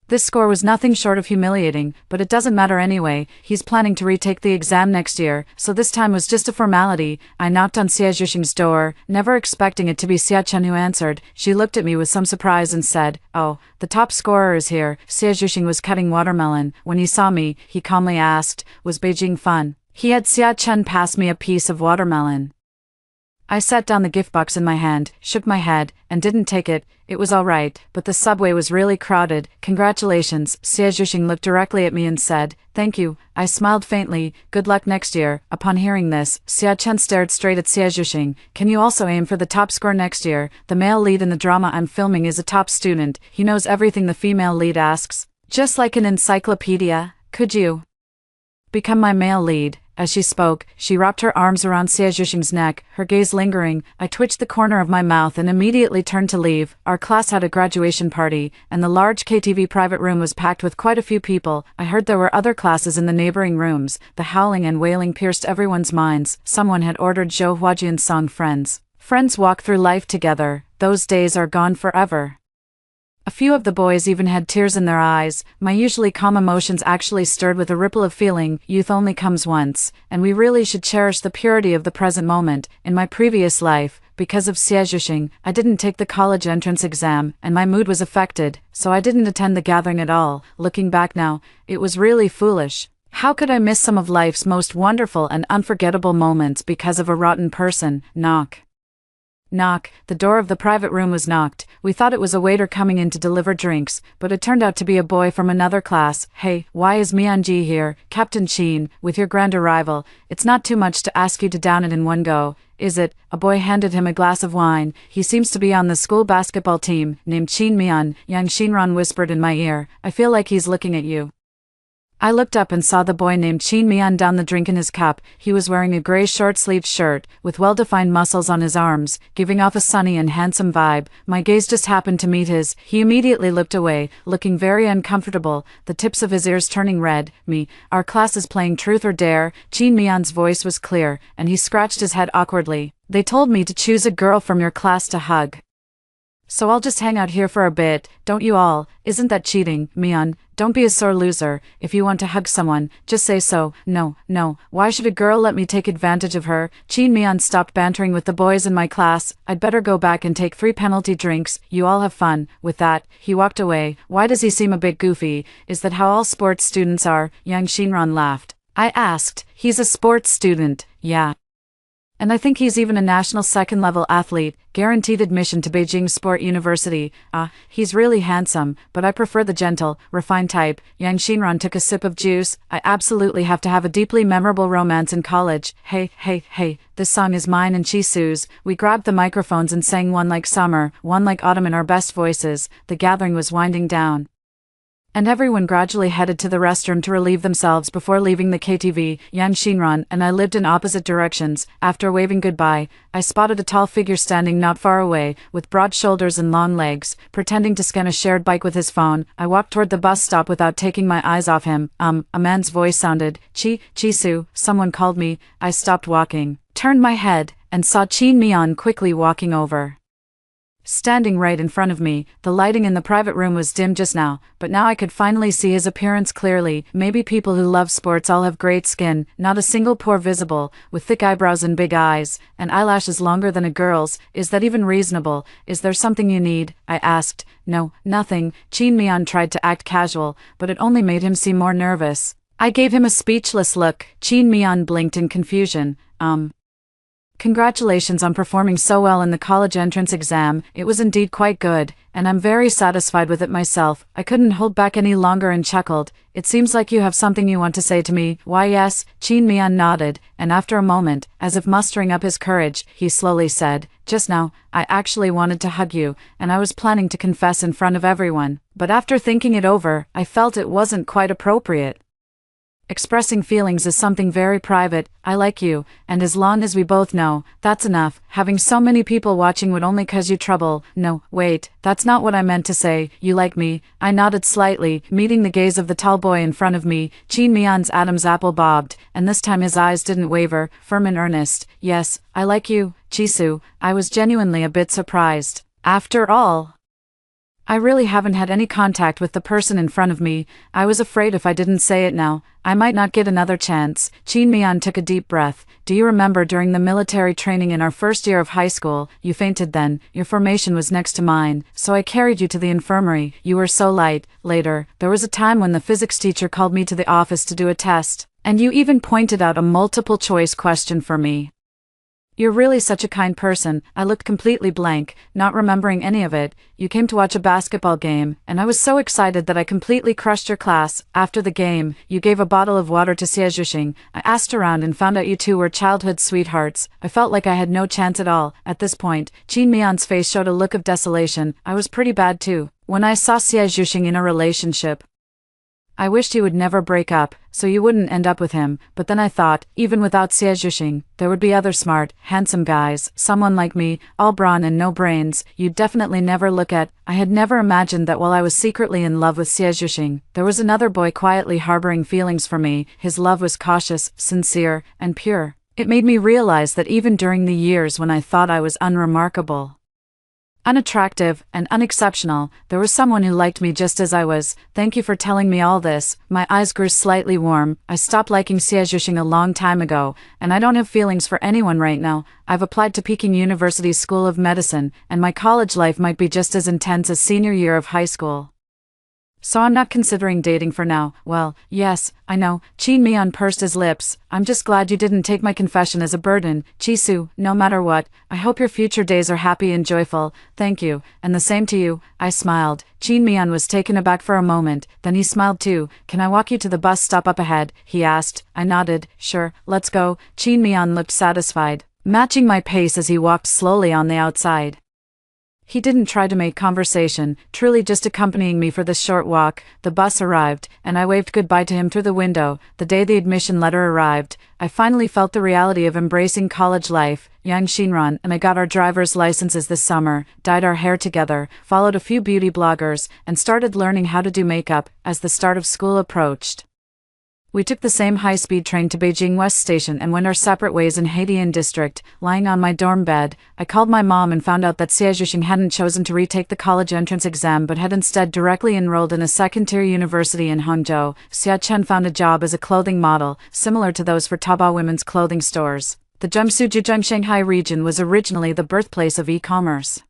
A: this score was nothing short of humiliating, but it doesn't matter anyway. He's planning to retake the exam next year, so this time was just a formality. I knocked on Xie door, never expecting it to be Xia who answered. She looked at me with some surprise and said, "Oh, the top scorer is here." Xie was cutting watermelon. When he saw me, he calmly asked, "Was Beijing fun?" He had Xia pass me a piece of watermelon. I set down the gift box in my hand, shook my head, and didn't take it. It was all right, but the subway was really crowded. Congratulations. Xie Zhuxing looked directly at me and said, "Thank you." I smiled faintly. "Good luck next year." Upon hearing this, Xia Chen stared straight at Xie Zhuxing. "Can you also aim for the top score next year? The male lead in the drama I'm filming is a top student. He knows everything the female lead asks. Just like an encyclopedia. Could you become my male lead?" As she spoke, she wrapped her arms around Xie Zhuxing's neck, her gaze lingering. I twitched the corner of my mouth and immediately turned to leave. Our class had a graduation party, and the large KTV private room was packed with quite a few people. I heard there were other classes in the neighboring rooms. The howling and wailing pierced everyone's minds. Someone had ordered Zhou Huajian's song Friends. Friends walk through life together. Those days are gone forever. A few of the boys even had tears in their eyes. My usually calm emotions actually stirred with a ripple of feeling. Youth only comes once, and we really should cherish the purity of the present moment. In my previous life, because of Xie Zhuxing, I didn't take the college entrance exam, and my mood was affected, so I didn't attend the gathering at all. Looking back now, it was really foolish. How could I miss some of life's most wonderful and unforgettable moments because of a rotten person? Knock. Knock. The door of the private room was knocked. We thought it was a waiter coming in to deliver drinks, but it turned out to be a boy from another class. "Hey, why is Mianji here? Captain Qin, with your grand arrival. It's not too much to ask you to down it in one go, is it?" A boy handed him a glass of wine. "He seems to be on the school basketball team, named Qin Mian," Yang Xinran whispered in my ear. "I feel like he's looking at you." I looked up and saw the boy named Qin Mian down the drink in his cup. He was wearing a gray short-sleeved shirt, with well-defined muscles on his arms, giving off a sunny and handsome vibe. My gaze just happened to meet his. He immediately looked away, looking very uncomfortable, the tips of his ears turning red. "Me, our class is playing Truth or Dare." Qin Mian's voice was clear, and he scratched his head awkwardly. "They told me to choose a girl from your class to hug. So I'll just hang out here for a bit, don't you all? Isn't that cheating, Mian? Don't be a sore loser. If you want to hug someone, just say so." No. Why should a girl let me take advantage of her?" Qin Mian stopped bantering with the boys in my class. "I'd better go back and take 3 penalty drinks. You all have fun." With that, he walked away. "Why does he seem a bit goofy? Is that how all sports students are?" Yang Xinran laughed. I asked. "He's a sports student." "Yeah. And I think he's even a national second-level athlete, guaranteed admission to Beijing Sport University. He's really handsome, but I prefer the gentle, refined type." Yang Xinran took a sip of juice. "I absolutely have to have a deeply memorable romance in college. Hey, this song is mine and Chisu's." We grabbed the microphones and sang One Like Summer, One Like Autumn in our best voices. The gathering was winding down, and everyone gradually headed to the restroom to relieve themselves before leaving the KTV. Yang Xinran and I lived in opposite directions. After waving goodbye, I spotted a tall figure standing not far away, with broad shoulders and long legs, pretending to scan a shared bike with his phone. I walked toward the bus stop without taking my eyes off him. A man's voice sounded. Chisu, someone called me." I stopped walking, turned my head, and saw Qin Mian quickly walking over. Standing right in front of me. The lighting in the private room was dim just now, but now I could finally see his appearance clearly. Maybe people who love sports all have great skin, not a single pore visible, with thick eyebrows and big eyes, and eyelashes longer than a girl's. Is that even reasonable? Is there something you need? I asked. "No, nothing." Qin Mian tried to act casual, but it only made him seem more nervous. I gave him a speechless look. Qin Mian blinked in confusion. "Congratulations on performing so well in the college entrance exam. It was indeed quite good, and I'm very satisfied with it myself." I couldn't hold back any longer and chuckled. "It seems like you have something you want to say to me." "Why, yes." Qin Mian nodded, and after a moment, as if mustering up his courage, he slowly said, "Just now, I actually wanted to hug you, and I was planning to confess in front of everyone. But after thinking it over, I felt it wasn't quite appropriate. Expressing feelings is something very private. I like you, and as long as we both know, that's enough. Having so many people watching would only cause you trouble." "No, wait, that's not what I meant to say. You like me." I nodded slightly, meeting the gaze of the tall boy in front of me. Qin Mian's Adam's apple bobbed, and this time his eyes didn't waver, firm and earnest. "Yes, I like you, Chisu." I was genuinely a bit surprised. After all, I really haven't had any contact with the person in front of me. I was afraid if I didn't say it now, I might not get another chance. Qin Mian took a deep breath. "Do you remember during the military training in our first year of high school, you fainted then? Your formation was next to mine, so I carried you to the infirmary. You were so light. Later, there was a time when the physics teacher called me to the office to do a test, and you even pointed out a multiple choice question for me. You're really such a kind person. I looked completely blank, not remembering any of it. You came to watch a basketball game, and I was so excited that I completely crushed your class. After the game, you gave a bottle of water to Xiaozhuxing. I asked around and found out you two were childhood sweethearts. I felt like I had no chance at all. At this point, Qin Mian's face showed a look of desolation. I was pretty bad too. When I saw Xiaozhuxing in a relationship, I wished you would never break up, so you wouldn't end up with him, but then I thought, even without Xiaozhuxing, there would be other smart, handsome guys, someone like me, all brawn and no brains, you'd definitely never look at. I had never imagined that while I was secretly in love with Xiaozhuxing, there was another boy quietly harboring feelings for me. His love was cautious, sincere, and pure. It made me realize that even during the years when I thought I was unremarkable, unattractive, and unexceptional, there was someone who liked me just as I was. Thank you for telling me all this. My eyes grew slightly warm. I stopped liking Xiaozhuxing a long time ago, and I don't have feelings for anyone right now. I've applied to Peking University's School of Medicine, and my college life might be just as intense as senior year of high school. So I'm not considering dating for now. Well, yes, I know. Qin Mian pursed his lips. I'm just glad you didn't take my confession as a burden. Chisu, no matter what, I hope your future days are happy and joyful. Thank you, and the same to you. I smiled. Qin Mian was taken aback for a moment, then he smiled too. Can I walk you to the bus stop up ahead? He asked. I nodded. Sure, let's go. Qin Mian looked satisfied, matching my pace as he walked slowly on the outside. He didn't try to make conversation, truly just accompanying me for this short walk. The bus arrived, and I waved goodbye to him through the window. The day the admission letter arrived, I finally felt the reality of embracing college life. Yang Xinran and I got our driver's licenses this summer, dyed our hair together, followed a few beauty bloggers, and started learning how to do makeup. As the start of school approached, we took the same high-speed train to Beijing West Station and went our separate ways in Haidian District. Lying on my dorm bed, I called my mom and found out that Xiaozhuxing hadn't chosen to retake the college entrance exam but had instead directly enrolled in a second-tier university in Hangzhou. Xia Chen found a job as a clothing model, similar to those for Taobao women's clothing stores. The Jiangsu-Zhejiang Shanghai region was originally the birthplace of e-commerce,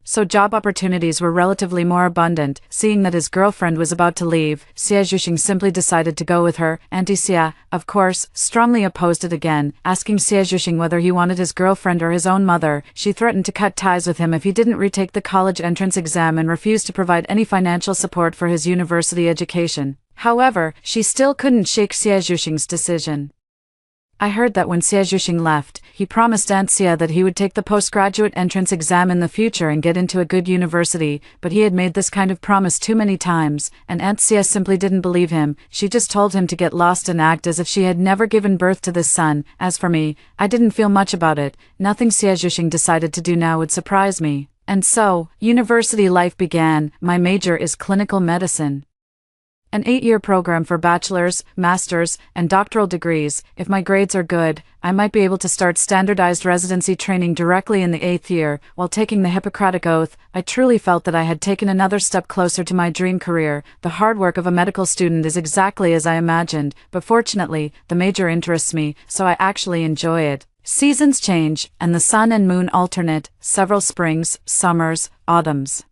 A: so job opportunities were relatively more abundant. Seeing that his girlfriend was about to leave, Xiaozhuxing simply decided to go with her. Auntie Xia, of course, strongly opposed it again, asking Xiaozhuxing whether he wanted his girlfriend or his own mother. She threatened to cut ties with him if he didn't retake the college entrance exam and refused to provide any financial support for his university education. However, she still couldn't shake Xiaozhuxing's decision. I heard that when Xiaozhuxing left, he promised Aunt Xia that he would take the postgraduate entrance exam in the future and get into a good university, but he had made this kind of promise too many times, and Aunt Xia simply didn't believe him. She just told him to get lost and act as if she had never given birth to this son. As for me, I didn't feel much about it. Nothing Xiaozhuxing decided to do now would surprise me. And so, university life began. My major is clinical medicine, an 8-year program for bachelor's, master's, and doctoral degrees. If my grades are good, I might be able to start standardized residency training directly in the 8th year. While taking the Hippocratic Oath, I truly felt that I had taken another step closer to my dream career. The hard work of a medical student is exactly as I imagined, but fortunately, the major interests me, so I actually enjoy it. Seasons change, and the sun and moon alternate. Several springs, summers, autumns,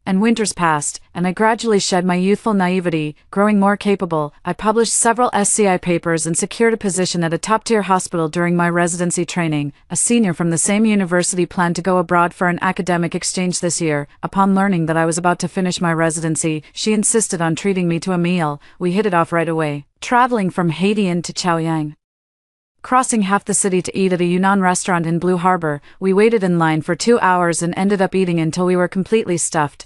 A: and winters passed, and I gradually shed my youthful naivety. Growing more capable, I published several SCI papers and secured a position at a top-tier hospital during my residency training. A senior from the same university planned to go abroad for an academic exchange this year. Upon learning that I was about to finish my residency, she insisted on treating me to a meal. We hit it off right away, traveling from Haidian to Chaoyang, crossing half the city to eat at a Yunnan restaurant in Blue Harbor. We waited in line for 2 hours and ended up eating until we were completely stuffed.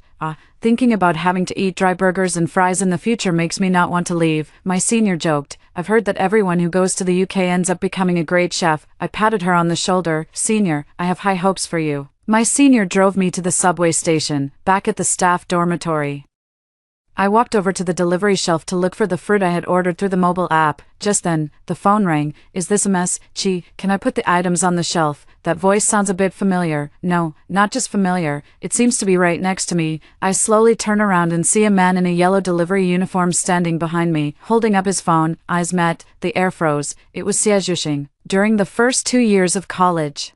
A: Thinking about having to eat dry burgers and fries in the future makes me not want to leave. My senior joked, I've heard that everyone who goes to the UK ends up becoming a great chef. I patted her on the shoulder. Senior, I have high hopes for you. My senior drove me to the subway station, back at the staff dormitory. I walked over to the delivery shelf to look for the fruit I had ordered through the mobile app. Just then, the phone rang. Is this a mess? Chi, can I put the items on the shelf? That voice sounds a bit familiar. No, not just familiar, it seems to be right next to me. I slowly turn around and see a man in a yellow delivery uniform standing behind me, holding up his phone. Eyes met, the air froze. It was Xiaozhuxing. During the first 2 years of college,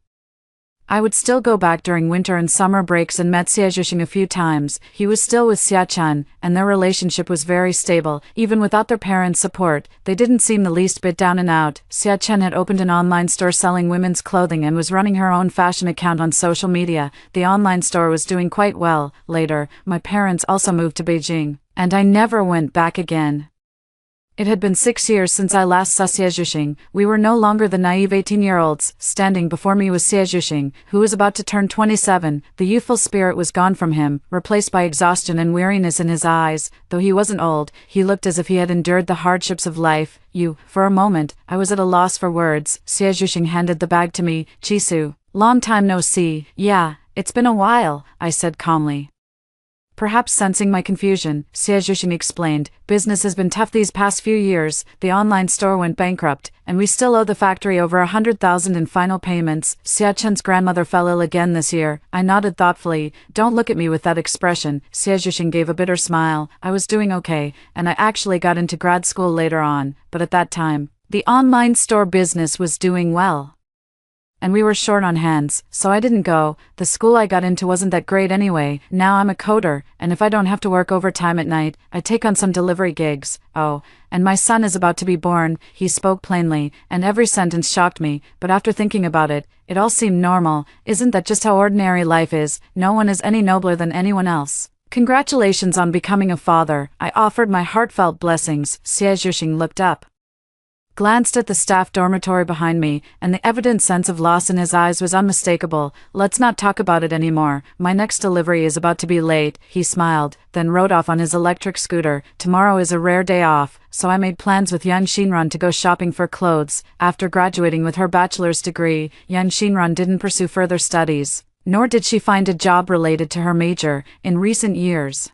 A: I would still go back during winter and summer breaks and met Xiajuxing a few times. He was still with Xiachen, and their relationship was very stable, even without their parents' support. They didn't seem the least bit down and out. Xiachen had opened an online store selling women's clothing and was running her own fashion account on social media. The online store was doing quite well. Later, my parents also moved to Beijing, and I never went back again. It had been 6 years since I last saw Xiajuxing. We were no longer the naive 18-year-olds. Standing before me was Xiajuxing, who was about to turn 27. The youthful spirit was gone from him, replaced by exhaustion and weariness in his eyes. Though he wasn't old, he looked as if he had endured the hardships of life. For a moment, I was at a loss for words. Xiajuxing handed the bag to me. Chisu, long time no see. Yeah, it's been a while, I said calmly. Perhaps sensing my confusion, Xiajuxing explained, business has been tough these past few years. The online store went bankrupt, and we still owe the factory over 100,000 in final payments. Xiachen's grandmother fell ill again this year. I nodded thoughtfully. Don't look at me with that expression. Xiajuxing gave a bitter smile. I was doing okay, and I actually got into grad school later on, but at that time, the online store business was doing well. And we were short on hands, so I didn't go. The school I got into wasn't that great anyway. Now I'm a coder, and if I don't have to work overtime at night, I take on some delivery gigs. Oh, and my son is about to be born. He spoke plainly, and every sentence shocked me, but after thinking about it, it all seemed normal. Isn't that just how ordinary life is? No one is any nobler than anyone else. Congratulations on becoming a father. I offered my heartfelt blessings. Xiajuxing looked up, glanced at the staff dormitory behind me, and the evident sense of loss in his eyes was unmistakable. Let's not talk about it anymore. My next delivery is about to be late. He smiled, then rode off on his electric scooter. Tomorrow is a rare day off, so I made plans with Yang Xinran to go shopping for clothes. After graduating with her bachelor's degree, Yang Xinran didn't pursue further studies, nor did she find a job related to her major. In recent years,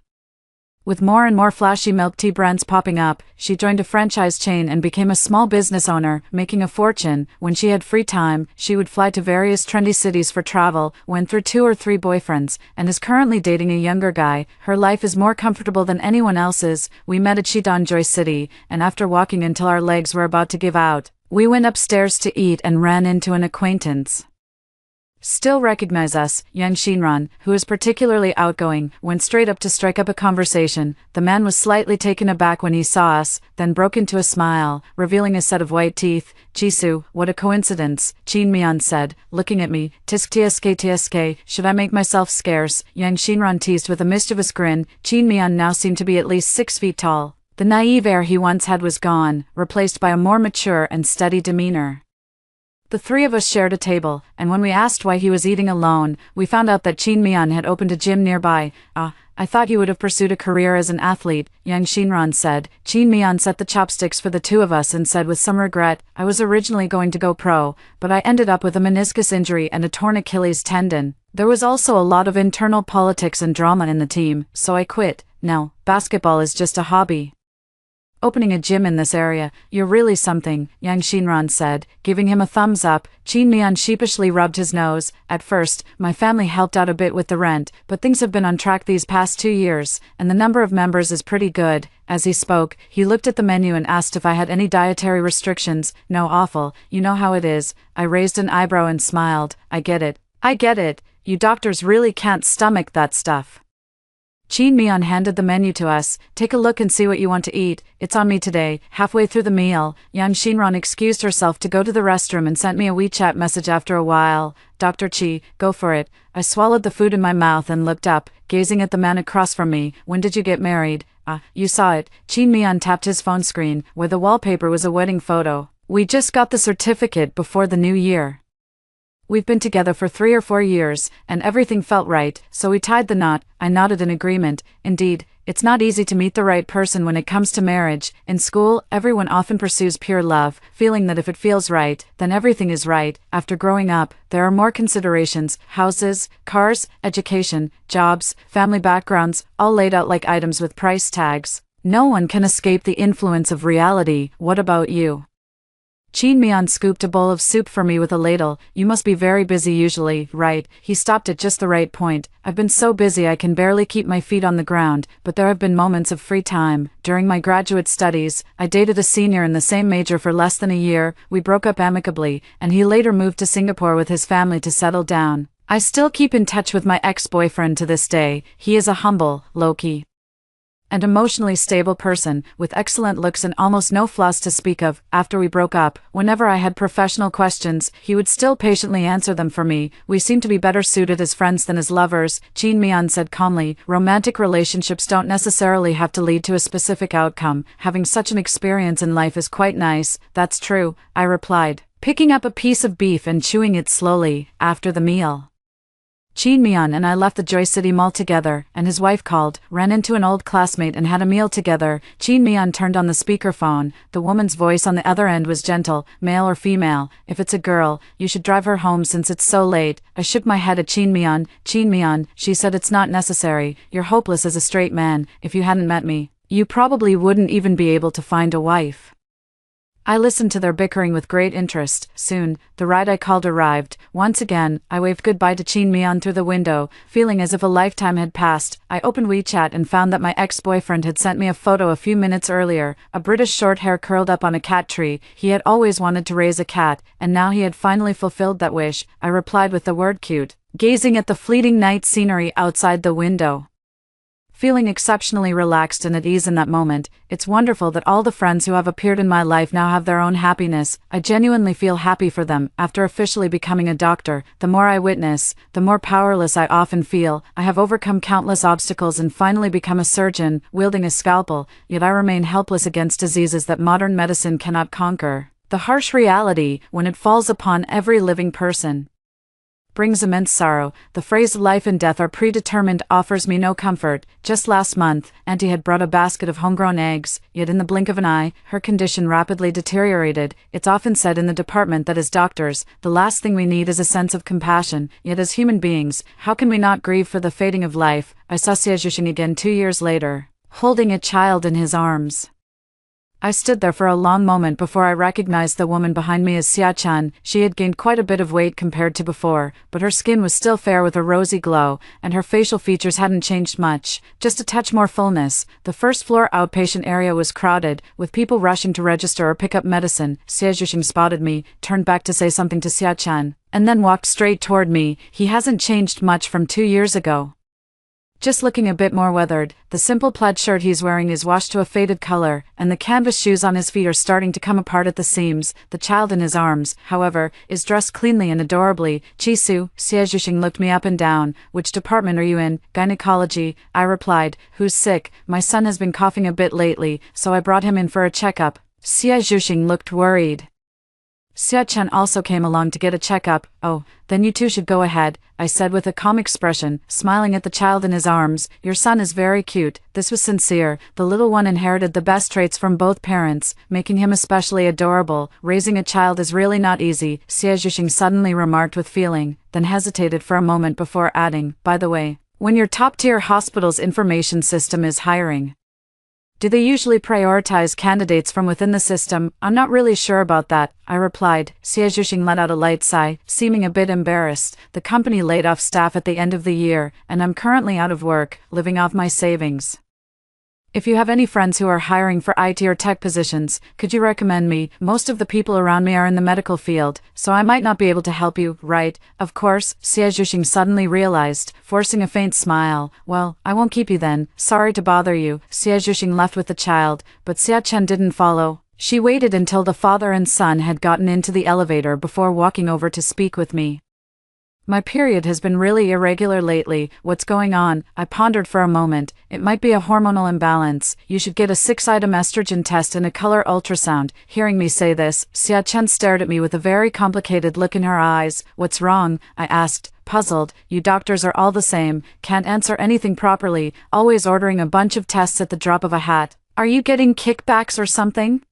A: with more and more flashy milk tea brands popping up, she joined a franchise chain and became a small business owner, making a fortune. When she had free time, she would fly to various trendy cities for travel, went through 2 or 3 boyfriends, and is currently dating a younger guy. Her life is more comfortable than anyone else's. We met at Shidanjoy City, and after walking until our legs were about to give out, we went upstairs to eat and ran into an acquaintance. Still recognize us, Yang Xinran, who is particularly outgoing, went straight up to strike up a conversation. The man was slightly taken aback when he saw us, then broke into a smile, revealing a set of white teeth. Jisoo, what a coincidence, Qin Mian said, looking at me. Tsk, should I make myself scarce? Yang Xinran teased with a mischievous grin. Qin Mian now seemed to be at least 6 feet tall. The naive air he once had was gone, replaced by a more mature and steady demeanor. The 3 of us shared a table, and when we asked why he was eating alone, we found out that Qin Mian had opened a gym nearby. I thought he would have pursued a career as an athlete, Yang Xinran said. Qin Mian set the chopsticks for the 2 of us and said with some regret, I was originally going to go pro, but I ended up with a meniscus injury and a torn Achilles tendon. There was also a lot of internal politics and drama in the team, so I quit. Now, basketball is just a hobby. Opening a gym in this area, you're really something, Yang Xinran said, giving him a thumbs up. Qin Mian sheepishly rubbed his nose. At first, my family helped out a bit with the rent, but things have been on track these past 2 years, and the number of members is pretty good. As he spoke, he looked at the menu and asked if I had any dietary restrictions. No, awful, you know how it is. I raised an eyebrow and smiled. I get it. You doctors really can't stomach that stuff. Qin Mian handed the menu to us. Take a look and see what you want to eat. It's on me today. Halfway through the meal, Yang Xinran excused herself to go to the restroom and sent me a WeChat message after a while. Dr. Qi, go for it. I swallowed the food in my mouth and looked up, gazing at the man across from me. When did you get married? You saw it. Qin Mian tapped his phone screen, where the wallpaper was a wedding photo. We just got the certificate before the new year. We've been together for 3 or 4 years, and everything felt right, so we tied the knot. I nodded in agreement. Indeed, it's not easy to meet the right person when it comes to marriage. In school, everyone often pursues pure love, feeling that if it feels right, then everything is right. After growing up, there are more considerations: houses, cars, education, jobs, family backgrounds, all laid out like items with price tags. No one can escape the influence of reality. What about you? Chin Mian scooped a bowl of soup for me with a ladle. You must be very busy usually, right? He stopped at just the right point. I've been so busy I can barely keep my feet on the ground, but there have been moments of free time. During my graduate studies, I dated a senior in the same major for less than a year. We broke up amicably, and he later moved to Singapore with his family to settle down. I still keep in touch with my ex-boyfriend to this day. He is a humble, low-key, and emotionally stable person, with excellent looks and almost no flaws to speak of. After we broke up, whenever I had professional questions, he would still patiently answer them for me. We seem to be better suited as friends than as lovers, Chin Mian said calmly. Romantic relationships don't necessarily have to lead to a specific outcome. Having such an experience in life is quite nice. That's true, I replied, picking up a piece of beef and chewing it slowly. After the meal, Chin Mian and I left the Joy City Mall together, and his wife called, ran into an old classmate and had a meal together. Chin Mian turned on the speakerphone. The woman's voice on the other end was gentle. Male or female? If it's a girl, you should drive her home since it's so late. I shook my head at Chin Mian. Chin Mian, she said, it's not necessary. You're hopeless as a straight man. If you hadn't met me, you probably wouldn't even be able to find a wife. I listened to their bickering with great interest. Soon, the ride I called arrived. Once again, I waved goodbye to Chin Mian through the window, feeling as if a lifetime had passed. I opened WeChat and found that my ex-boyfriend had sent me a photo a few minutes earlier, a British short hair curled up on a cat tree. He had always wanted to raise a cat, and now he had finally fulfilled that wish. I replied with the word cute, gazing at the fleeting night scenery outside the window, feeling exceptionally relaxed and at ease in that moment. It's wonderful that all the friends who have appeared in my life now have their own happiness. I genuinely feel happy for them. After officially becoming a doctor, the more I witness, the more powerless I often feel. I have overcome countless obstacles and finally become a surgeon, wielding a scalpel, yet I remain helpless against diseases that modern medicine cannot conquer. The harsh reality, when it falls upon every living person, brings immense sorrow. The phrase life and death are predetermined offers me no comfort. Just last month, Auntie had brought a basket of homegrown eggs, yet in the blink of an eye, her condition rapidly deteriorated. It's often said in the department that as doctors, the last thing we need is a sense of compassion, yet as human beings, how can we not grieve for the fading of life? I saw Xia Zhuxing again 2 years later, holding a child in his arms. I stood there for a long moment before I recognized the woman behind me as Xia Chen. She had gained quite a bit of weight compared to before, but her skin was still fair with a rosy glow, and her facial features hadn't changed much, just a touch more fullness. The first floor outpatient area was crowded, with people rushing to register or pick up medicine. Xia Zhuxing spotted me, turned back to say something to Xia Chen, and then walked straight toward me. He hasn't changed much from 2 years ago. Just looking a bit more weathered. The simple plaid shirt he's wearing is washed to a faded color, and the canvas shoes on his feet are starting to come apart at the seams. The child in his arms, however, is dressed cleanly and adorably. Chisu, Xia Zhuxing looked me up and down. Which department are you in? Gynecology, I replied. Who's sick? My son has been coughing a bit lately, so I brought him in for a checkup. Xia Zhuxing looked worried. Xia Chen also came along to get a checkup. Oh, then you two should go ahead, I said with a calm expression, smiling at the child in his arms. Your son is very cute. This was sincere. The little one inherited the best traits from both parents, making him especially adorable. Raising a child is really not easy, Xia Zhuxing suddenly remarked with feeling, then hesitated for a moment before adding, by the way, when your top-tier hospital's information system is hiring, do they usually prioritize candidates from within the system? I'm not really sure about that, I replied. Xia Zhuxing let out a light sigh, seeming a bit embarrassed. The company laid off staff at the end of the year, and I'm currently out of work, living off my savings. If you have any friends who are hiring for IT or tech positions, could you recommend me? Most of the people around me are in the medical field, so I might not be able to help you, right? Of course, Xia Zhuxing suddenly realized, forcing a faint smile. Well, I won't keep you then. Sorry to bother you. Xia Zhuxing left with the child, but Xia Chen didn't follow. She waited until the father and son had gotten into the elevator before walking over to speak with me. My period has been really irregular lately. What's going on? I pondered for a moment. It might be a hormonal imbalance. You should get a 6-item estrogen test and a color ultrasound. Hearing me say this, Xia Chen stared at me with a very complicated look in her eyes. What's wrong? I asked, puzzled. You doctors are all the same. Can't answer anything properly. Always ordering a bunch of tests at the drop of a hat. Are you getting kickbacks or something?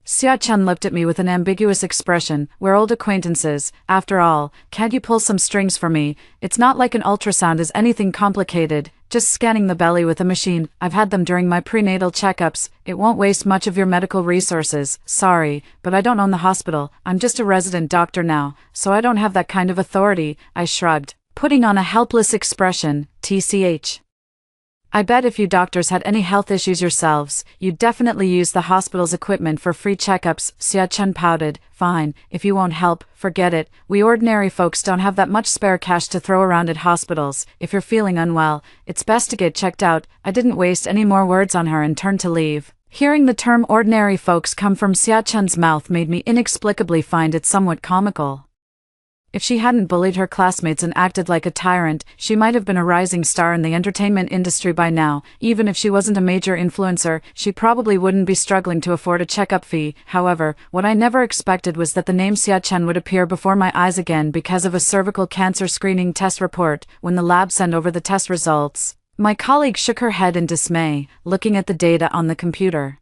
A: Xia Chen looked at me with an ambiguous expression. We're old acquaintances. After all, can't you pull some strings for me? It's not like an ultrasound is anything complicated. just scanning the belly with a machine. I've had them during my prenatal checkups. It won't waste much of your medical resources. Sorry, but I don't own the hospital. I'm just a resident doctor now, so I don't have that kind of authority, I shrugged, putting on a helpless expression, TCH. I bet if you doctors had any health issues yourselves, you'd definitely use the hospital's equipment for free checkups, Xia Chen pouted. Fine, if you won't help, forget it. We ordinary folks don't have that much spare cash to throw around at hospitals. If you're feeling unwell, it's best to get checked out. I didn't waste any more words on her and turned to leave. Hearing the term ordinary folks come from Xia Chen's mouth made me inexplicably find it somewhat comical. If she hadn't bullied her classmates and acted like a tyrant, she might have been a rising star in the entertainment industry by now. Even if she wasn't a major influencer, she probably wouldn't be struggling to afford a checkup fee. However, what I never expected was that the name Xia Chen would appear before my eyes again because of a cervical cancer screening test report when the lab sent over the test results. My colleague shook her head in dismay, looking at the data on the computer.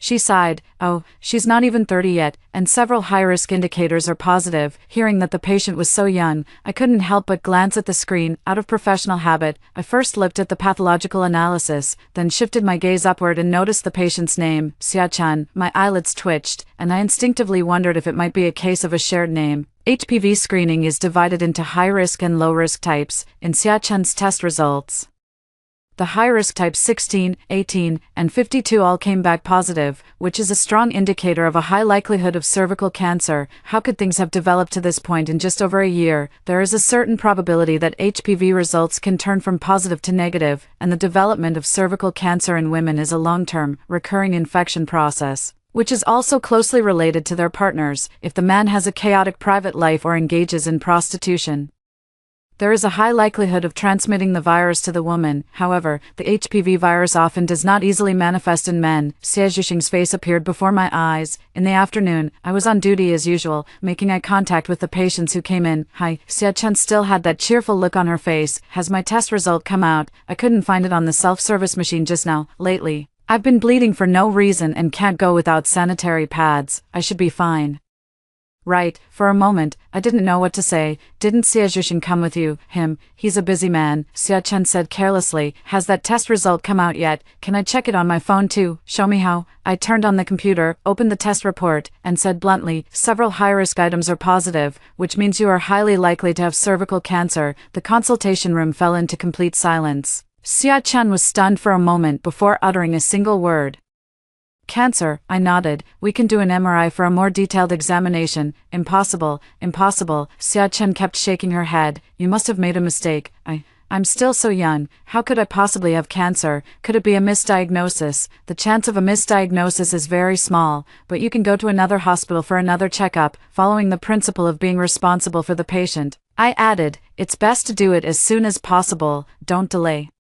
A: She sighed. Oh, she's not even 30 yet, and several high-risk indicators are positive. Hearing that the patient was so young, I couldn't help but glance at the screen. Out of professional habit, I first looked at the pathological analysis, then shifted my gaze upward and noticed the patient's name, Xia Chen. My eyelids twitched, and I instinctively wondered if it might be a case of a shared name. HPV screening is divided into high-risk and low-risk types. In Xia Chen's test results, the high-risk types 16, 18, and 52 all came back positive, which is a strong indicator of a high likelihood of cervical cancer. How could things have developed to this point in just over a year? There is a certain probability that HPV results can turn from positive to negative, and the development of cervical cancer in women is a long-term, recurring infection process, which is also closely related to their partners. If the man has a chaotic private life or engages in prostitution, there is a high likelihood of transmitting the virus to the woman. However, the HPV virus often does not easily manifest in men. Xie Zhuxing's face appeared before my eyes. In the afternoon, I was on duty as usual, making eye contact with the patients who came in. Hi, Xia Chen still had that cheerful look on her face. Has my test result come out? I couldn't find it on the self-service machine just now. Lately, I've been bleeding for no reason and can't go without sanitary pads. I should be fine. Right, for a moment, I didn't know what to say. Didn't Xie Zhuxing come with you? Him, he's a busy man, Xia Chen said carelessly. Has that test result come out yet? Can I check it on my phone too? Show me how. I turned on the computer, opened the test report, and said bluntly, several high-risk items are positive, which means you are highly likely to have cervical cancer. The consultation room fell into complete silence. Xia Chen was stunned for a moment before uttering a single word. Cancer, I nodded. We can do an MRI for a more detailed examination. Impossible, impossible. Xia Chen kept shaking her head. You must have made a mistake. I'm still so young. How could I possibly have cancer? Could it be a misdiagnosis? The chance of a misdiagnosis is very small, but you can go to another hospital for another checkup, following the principle of being responsible for the patient. I added, it's best to do it as soon as possible. Don't delay.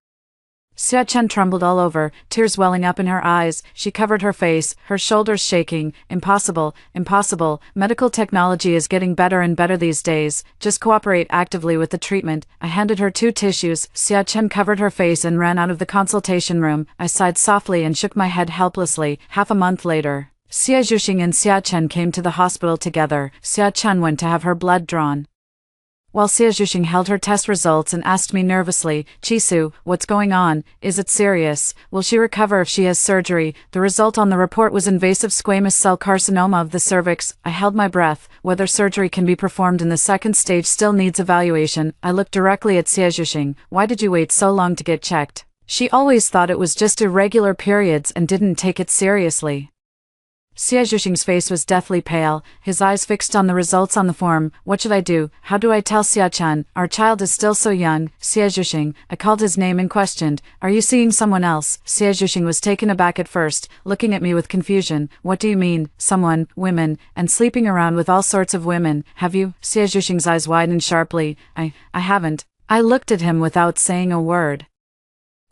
A: Xia Chen trembled all over, tears welling up in her eyes. She covered her face, her shoulders shaking. Impossible, impossible. Medical technology is getting better and better these days. Just cooperate actively with the treatment. I handed her 2 tissues. Xia Chen covered her face and ran out of the consultation room. I sighed softly and shook my head helplessly. Half a month later, Xie Zhuxing and Xia Chen came to the hospital together. Xia Chen went to have her blood drawn, while Xie Zhuxing held her test results and asked me nervously, Chisu, what's going on? Is it serious? Will she recover if she has surgery? The result on the report was invasive squamous cell carcinoma of the cervix. I held my breath. Whether surgery can be performed in the 2nd stage still needs evaluation. I looked directly at Xie Zhuxing. Why did you wait so long to get checked? She always thought it was just irregular periods and didn't take it seriously. Xie Zhuxing's face was deathly pale, his eyes fixed on the results on the form. What should I do? How do I tell Xia Chen? Our child is still so young. Xie Zhuxing, I called his name and questioned, are you seeing someone else? Xie Zhuxing was taken aback at first, looking at me with confusion. What do you mean, someone, women, and sleeping around with all sorts of women? Have you? Xie Zhuxing's eyes widened sharply. I haven't. I looked at him without saying a word.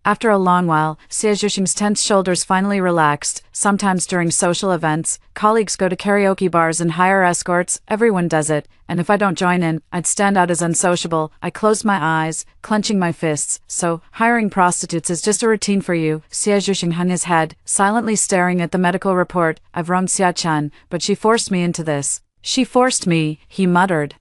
A: After a long while, Xie Zhuxing's tense shoulders finally relaxed. Sometimes during social events, colleagues go to karaoke bars and hire escorts. Everyone does it, and if I don't join in, I'd stand out as unsociable. I closed my eyes, clenching my fists. So, hiring prostitutes is just a routine for you? Xie Zhuxing hung his head, silently staring at the medical report. I've wronged Xia Chen, but she forced me into this. She forced me, he muttered.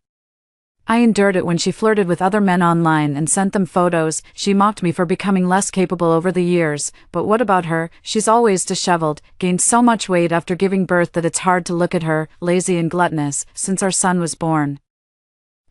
A: I endured it when she flirted with other men online and sent them photos. She mocked me for becoming less capable over the years. But what about her? She's always disheveled, gained so much weight after giving birth that it's hard to look at her, lazy and gluttonous, since our son was born.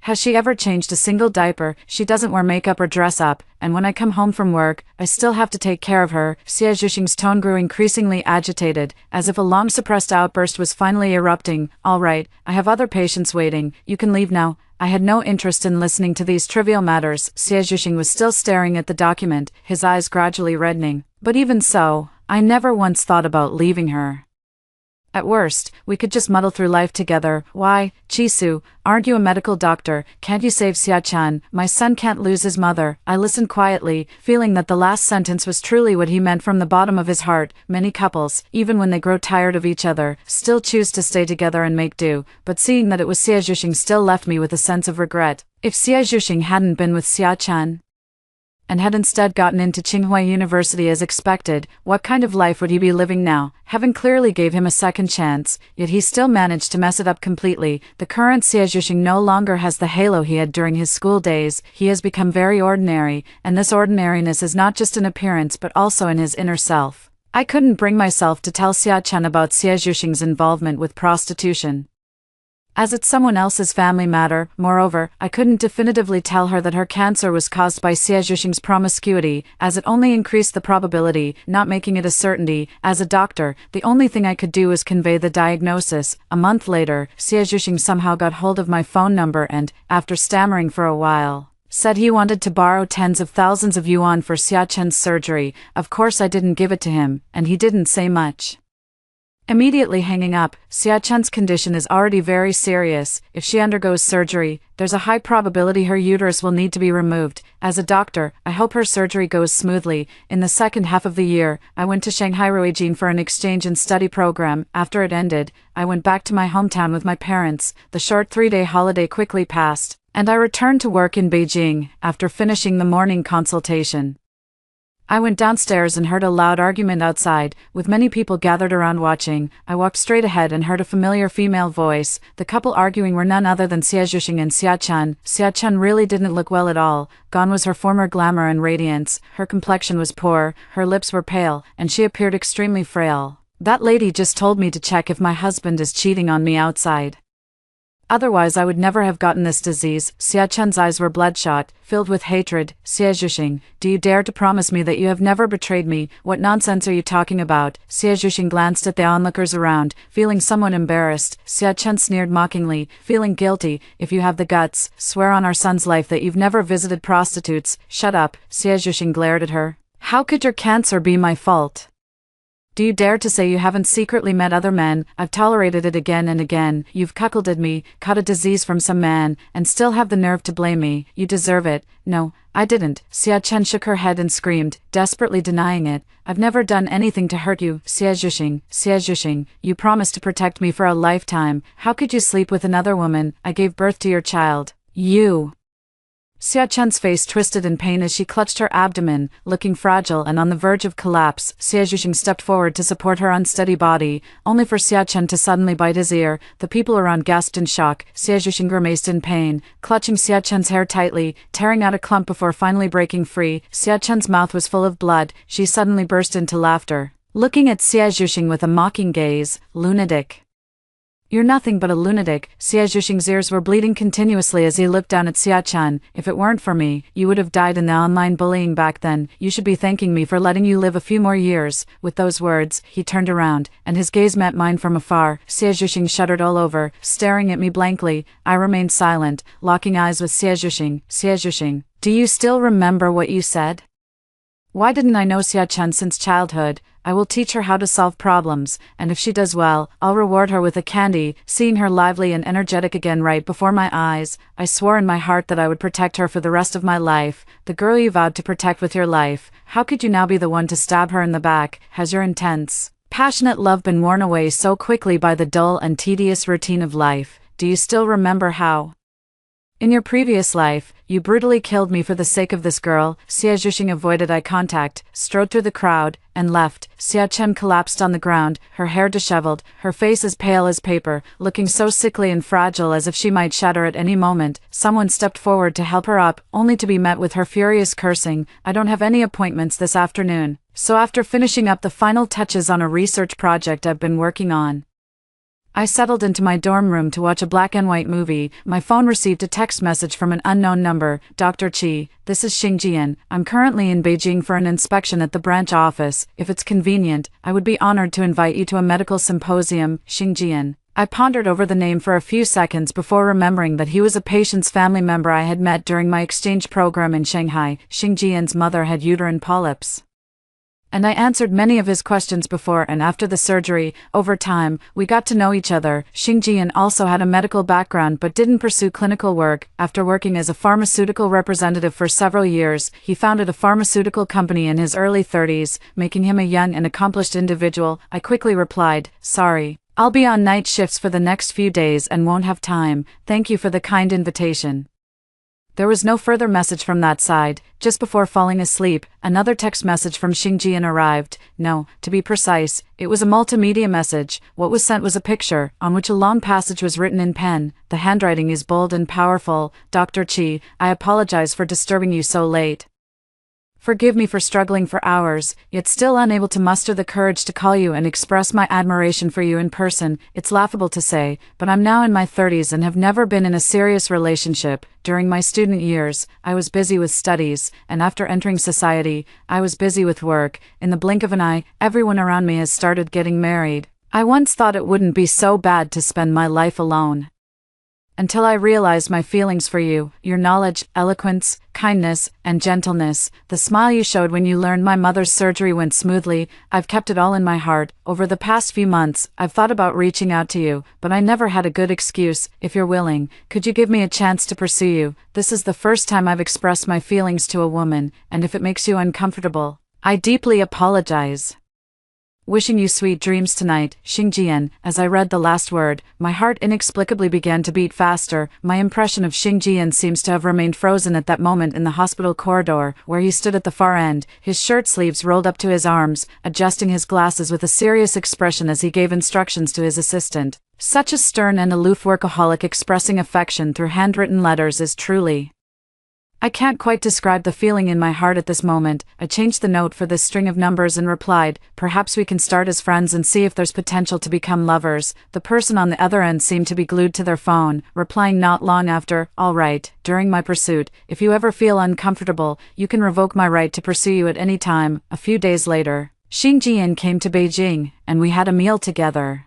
A: Has she ever changed a single diaper? She doesn't wear makeup or dress up, and when I come home from work, I still have to take care of her. Xie Zhuxing's tone grew increasingly agitated, as if a long-suppressed outburst was finally erupting. All right, I have other patients waiting. You can leave now. I had no interest in listening to these trivial matters. Xie Zhuxing was still staring at the document, his eyes gradually reddening. But even so, I never once thought about leaving her. At worst, we could just muddle through life together. Why, Chisu, aren't you a medical doctor? Can't you save Xia-chan? My son can't lose his mother. I listened quietly, feeling that the last sentence was truly what he meant from the bottom of his heart. Many couples, even when they grow tired of each other, still choose to stay together and make do. But seeing that it was Xie Zhuxing still left me with a sense of regret. If Xie Zhuxing hadn't been with Xia-chan, and had instead gotten into Tsinghua University as expected, what kind of life would he be living now? Heaven clearly gave him a second chance, yet he still managed to mess it up completely. The current Xie Zhuxing no longer has the halo he had during his school days. He has become very ordinary, and this ordinariness is not just in appearance but also in his inner self. I couldn't bring myself to tell Xia-chan about Xie Zhuxing's involvement with prostitution, as it's someone else's family matter. Moreover, I couldn't definitively tell her that her cancer was caused by Xie Zhuxing's promiscuity, as it only increased the probability, not making it a certainty. As a doctor, the only thing I could do was convey the diagnosis. A month later, Xie Zhuxing somehow got hold of my phone number and, after stammering for a while, said he wanted to borrow tens of thousands of yuan for Xia-chen's surgery. Of course I didn't give it to him, and he didn't say much. Immediately hanging up, Xia-chen's condition is already very serious. If she undergoes surgery, there's a high probability her uterus will need to be removed. As a doctor, I hope her surgery goes smoothly. In the second half of the year, I went to Shanghai Ruijin for an exchange and study program. After it ended, I went back to my hometown with my parents. The short 3-day holiday quickly passed, and I returned to work in Beijing. After finishing the morning consultation, I went downstairs and heard a loud argument outside, with many people gathered around watching. I walked straight ahead and heard a familiar female voice. The couple arguing were none other than Xie Zhuxing and Xia-chan. Xia-chan really didn't look well at all. Gone was her former glamour and radiance. Her complexion was poor, her lips were pale, and she appeared extremely frail. That lady just told me to check if my husband is cheating on me outside. Otherwise I would never have gotten this disease. Xia-chen's eyes were bloodshot, filled with hatred. Xie Zhuxing, do you dare to promise me that you have never betrayed me? What nonsense are you talking about? Xie Zhuxing glanced at the onlookers around, feeling somewhat embarrassed. Xia-chen sneered mockingly, feeling guilty. If you have the guts, swear on our son's life that you've never visited prostitutes. Shut up, Xie Zhuxing glared at her. How could your cancer be my fault? Do you dare to say you haven't secretly met other men? I've tolerated it again and again. You've cuckolded me, caught a disease from some man, and still have the nerve to blame me. You deserve it. No, I didn't. Xia-chen shook her head and screamed, desperately denying it. I've never done anything to hurt you. Xie Zhuxing, you promised to protect me for a lifetime. How could you sleep with another woman? I gave birth to your child. You. Xia-chen's face twisted in pain as she clutched her abdomen, looking fragile and on the verge of collapse. Xie Zhuxing stepped forward to support her unsteady body, only for Xia-chen to suddenly bite his ear. The people around gasped in shock. Xie Zhuxing grimaced in pain, clutching Xia-chen's hair tightly, tearing out a clump before finally breaking free. Xia-chen's mouth was full of blood. She suddenly burst into laughter, looking at Xie Zhuxing with a mocking gaze. Lunatic. You're nothing but a lunatic. Xie Zhuxing's ears were bleeding continuously as he looked down at Xia-chan. If it weren't for me, you would have died in the online bullying back then. You should be thanking me for letting you live a few more years. With those words, he turned around, and his gaze met mine from afar. Xie Zhuxing shuddered all over, staring at me blankly. I remained silent, locking eyes with Xie Zhuxing. Xie Zhuxing, do you still remember what you said? Why didn't I know Xia-chan since childhood? I will teach her how to solve problems, and if she does well, I'll reward her with a candy. Seeing her lively and energetic again right before my eyes, I swore in my heart that I would protect her for the rest of my life. The girl you vowed to protect with your life. How could you now be the one to stab her in the back? Has your intense, passionate love been worn away so quickly by the dull and tedious routine of life? Do you still remember how In your previous life, you brutally killed me for the sake of this girl. Xia Zhuxing avoided eye contact, strode through the crowd, and left. Xia Chen collapsed on the ground, her hair disheveled, her face as pale as paper, looking so sickly and fragile as if she might shatter at any moment. Someone stepped forward to help her up, only to be met with her furious cursing. I don't have any appointments this afternoon. So after finishing up the final touches on a research project I've been working on, I settled into my dorm room to watch a black and white movie. My phone received a text message from an unknown number. Dr. Qi, this is Xing Jian. I'm currently in Beijing for an inspection at the branch office. If it's convenient, I would be honored to invite you to a medical symposium. Xing Jian. I pondered over the name for a few seconds before remembering that he was a patient's family member I had met during my exchange program in Shanghai. Xing Jian's mother had uterine polyps, and I answered many of his questions before and after the surgery. Over time, we got to know each other. Xing Jian also had a medical background but didn't pursue clinical work. After working as a pharmaceutical representative for several years, he founded a pharmaceutical company in his early 30s, making him a young and accomplished individual. I quickly replied, "Sorry, I'll be on night shifts for the next few days and won't have time. Thank you for the kind invitation." There was no further message from that side. Just before falling asleep, another text message from Xing Jian arrived. No, to be precise, it was a multimedia message. What was sent was a picture, on which a long passage was written in pen. The handwriting is bold and powerful. Dr. Qi, I apologize for disturbing you so late. Forgive me for struggling for hours, yet still unable to muster the courage to call you and express my admiration for you in person. It's laughable to say, but I'm now in my 30s and have never been in a serious relationship. During my student years, I was busy with studies, and after entering society, I was busy with work. In the blink of an eye, everyone around me has started getting married. I once thought it wouldn't be so bad to spend my life alone, until I realized my feelings for you, your knowledge, eloquence, kindness, and gentleness. The smile you showed when you learned my mother's surgery went smoothly. I've kept it all in my heart. Over the past few months, I've thought about reaching out to you, but I never had a good excuse. If you're willing, could you give me a chance to pursue you? This is the first time I've expressed my feelings to a woman, and if it makes you uncomfortable, I deeply apologize. Wishing you sweet dreams tonight, Xing Jian. As I read the last word, my heart inexplicably began to beat faster. My impression of Xing Jian seems to have remained frozen at that moment in the hospital corridor, where he stood at the far end, his shirt sleeves rolled up to his arms, adjusting his glasses with a serious expression as he gave instructions to his assistant. Such a stern and aloof workaholic expressing affection through handwritten letters is truly... I can't quite describe the feeling in my heart at this moment. I changed the note for this string of numbers and replied, perhaps we can start as friends and see if there's potential to become lovers. The person on the other end seemed to be glued to their phone, replying not long after, all right, during my pursuit, if you ever feel uncomfortable, you can revoke my right to pursue you at any time. A few days later, Xing Jian came to Beijing, and we had a meal together.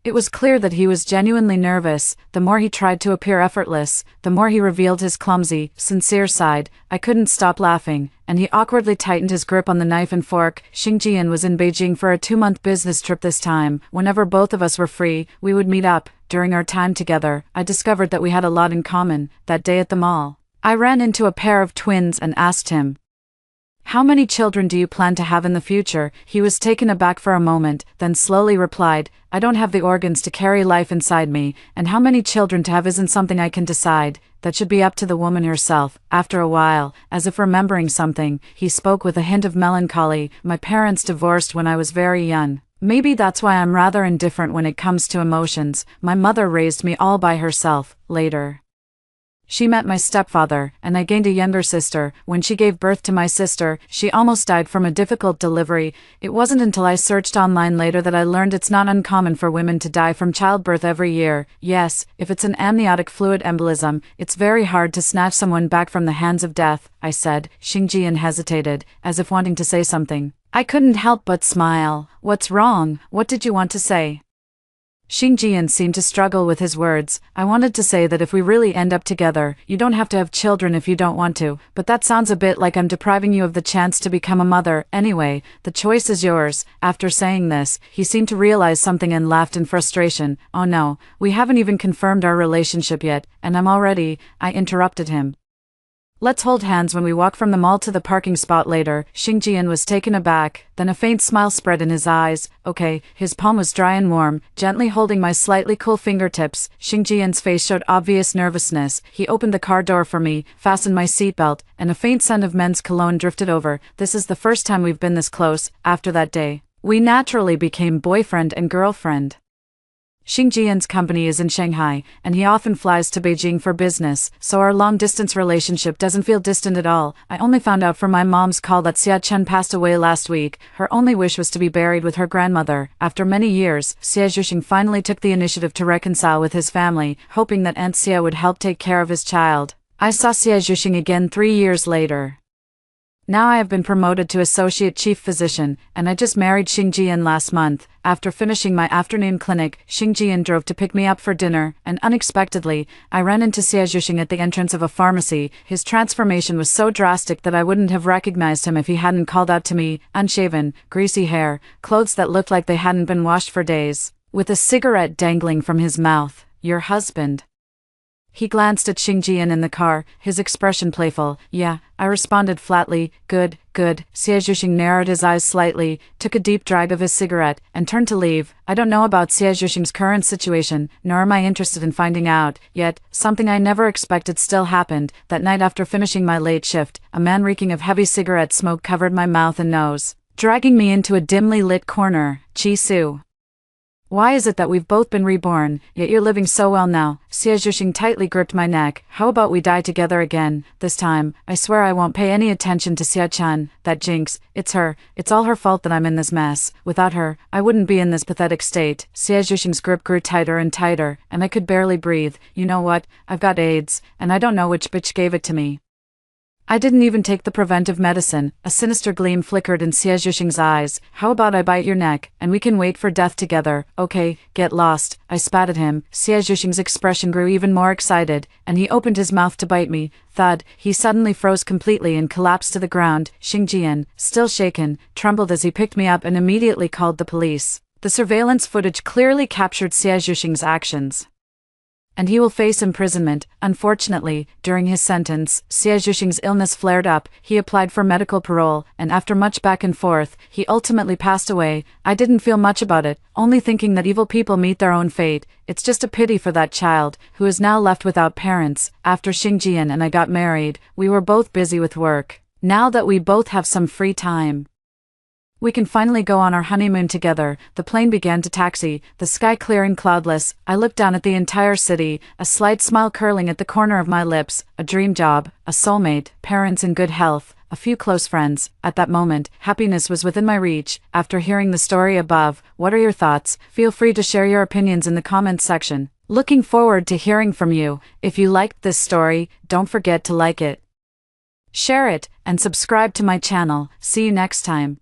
A: It was clear that he was genuinely nervous. The more he tried to appear effortless, the more he revealed his clumsy, sincere side. I couldn't stop laughing, and he awkwardly tightened his grip on the knife and fork. Xing Jian was in Beijing for a 2-month business trip this time. Whenever both of us were free, we would meet up. During our time together, I discovered that we had a lot in common. That day at the mall, I ran into a pair of twins and asked him, "How many children do you plan to have in the future?" He was taken aback for a moment, then slowly replied, "I don't have the organs to carry life inside me, and how many children to have isn't something I can decide. That should be up to the woman herself." After a while, as if remembering something, he spoke with a hint of melancholy. "My parents divorced when I was very young. Maybe that's why I'm rather indifferent when it comes to emotions. My mother raised me all by herself. Later, she met my stepfather, and I gained a younger sister. When she gave birth to my sister, she almost died from a difficult delivery. It wasn't until I searched online later that I learned it's not uncommon for women to die from childbirth every year. Yes, if it's an amniotic fluid embolism, it's very hard to snatch someone back from the hands of death," I said. Xing Jian hesitated, as if wanting to say something. I couldn't help but smile. "What's wrong? What did you want to say?" Xing Jian seemed to struggle with his words. "I wanted to say that if we really end up together, you don't have to have children if you don't want to, but that sounds a bit like I'm depriving you of the chance to become a mother. Anyway, the choice is yours." After saying this, he seemed to realize something and laughed in frustration. "Oh no, we haven't even confirmed our relationship yet, and I'm already..." I interrupted him. Let's hold hands when we walk from the mall to the parking spot later. Xingjian was taken aback, then a faint smile spread in his eyes. Okay, his palm was dry and warm, gently holding my slightly cool fingertips. Xingjian's face showed obvious nervousness. He opened the car door for me, fastened my seatbelt, and a faint scent of men's cologne drifted over. This is the first time we've been this close. After that day, we naturally became boyfriend and girlfriend. Xingjian's company is in Shanghai, and he often flies to Beijing for business, so our long-distance relationship doesn't feel distant at all. I only found out from my mom's call that Xia Chen passed away last week. Her only wish was to be buried with her grandmother. After many years, Xia Zhuxing finally took the initiative to reconcile with his family, hoping that Aunt Xia would help take care of his child. I saw Xia Zhuxing again 3 years later. Now I have been promoted to Associate Chief Physician, and I just married Xingjian last month. After finishing my afternoon clinic, Xingjian drove to pick me up for dinner, and unexpectedly, I ran into Xia Zhuxing at the entrance of a pharmacy. His transformation was so drastic that I wouldn't have recognized him if he hadn't called out to me, unshaven, greasy hair, clothes that looked like they hadn't been washed for days, with a cigarette dangling from his mouth. Your husband. He glanced at Xingjian in the car, his expression playful. Yeah, I responded flatly. Good, good. Xia Zhuxing narrowed his eyes slightly, took a deep drag of his cigarette, and turned to leave. I don't know about Xia Zhuxing's current situation, nor am I interested in finding out. Yet, something I never expected still happened. That night after finishing my late shift, a man reeking of heavy cigarette smoke covered my mouth and nose, dragging me into a dimly lit corner. Chi Su. Why is it that we've both been reborn, yet you're living so well now? Xia Zhuxing tightly gripped my neck. How about we die together again? This time, I swear I won't pay any attention to Xia Chen. That jinx. It's her. It's all her fault that I'm in this mess. Without her, I wouldn't be in this pathetic state. Xia Zhuxing's grip grew tighter and tighter, and I could barely breathe. You know what? I've got AIDS, and I don't know which bitch gave it to me. I didn't even take the preventive medicine. A sinister gleam flickered in Xia Zhuxing's eyes. How about I bite your neck, and we can wait for death together? Okay, get lost. I spat at him. Xia Zhuxing's expression grew even more excited, and he opened his mouth to bite me. Thud, he suddenly froze completely and collapsed to the ground. Xingjian, still shaken, trembled as he picked me up and immediately called the police. The surveillance footage clearly captured Xia Zhuxing's actions, and he will face imprisonment. Unfortunately, during his sentence, Xia Zhuxing's illness flared up. He applied for medical parole, and after much back and forth, he ultimately passed away. I didn't feel much about it, only thinking that evil people meet their own fate. It's just a pity for that child, who is now left without parents. After Xingjian and I got married, we were both busy with work. Now that we both have some free time, we can finally go on our honeymoon together. The plane began to taxi, the sky clear and cloudless. I looked down at the entire city, a slight smile curling at the corner of my lips. A dream job, a soulmate, parents in good health, a few close friends. At that moment, happiness was within my reach. After hearing the story above, what are your thoughts? Feel free to share your opinions in the comments section. Looking forward to hearing from you. If you liked this story, don't forget to like it, share it, and subscribe to my channel. See you next time.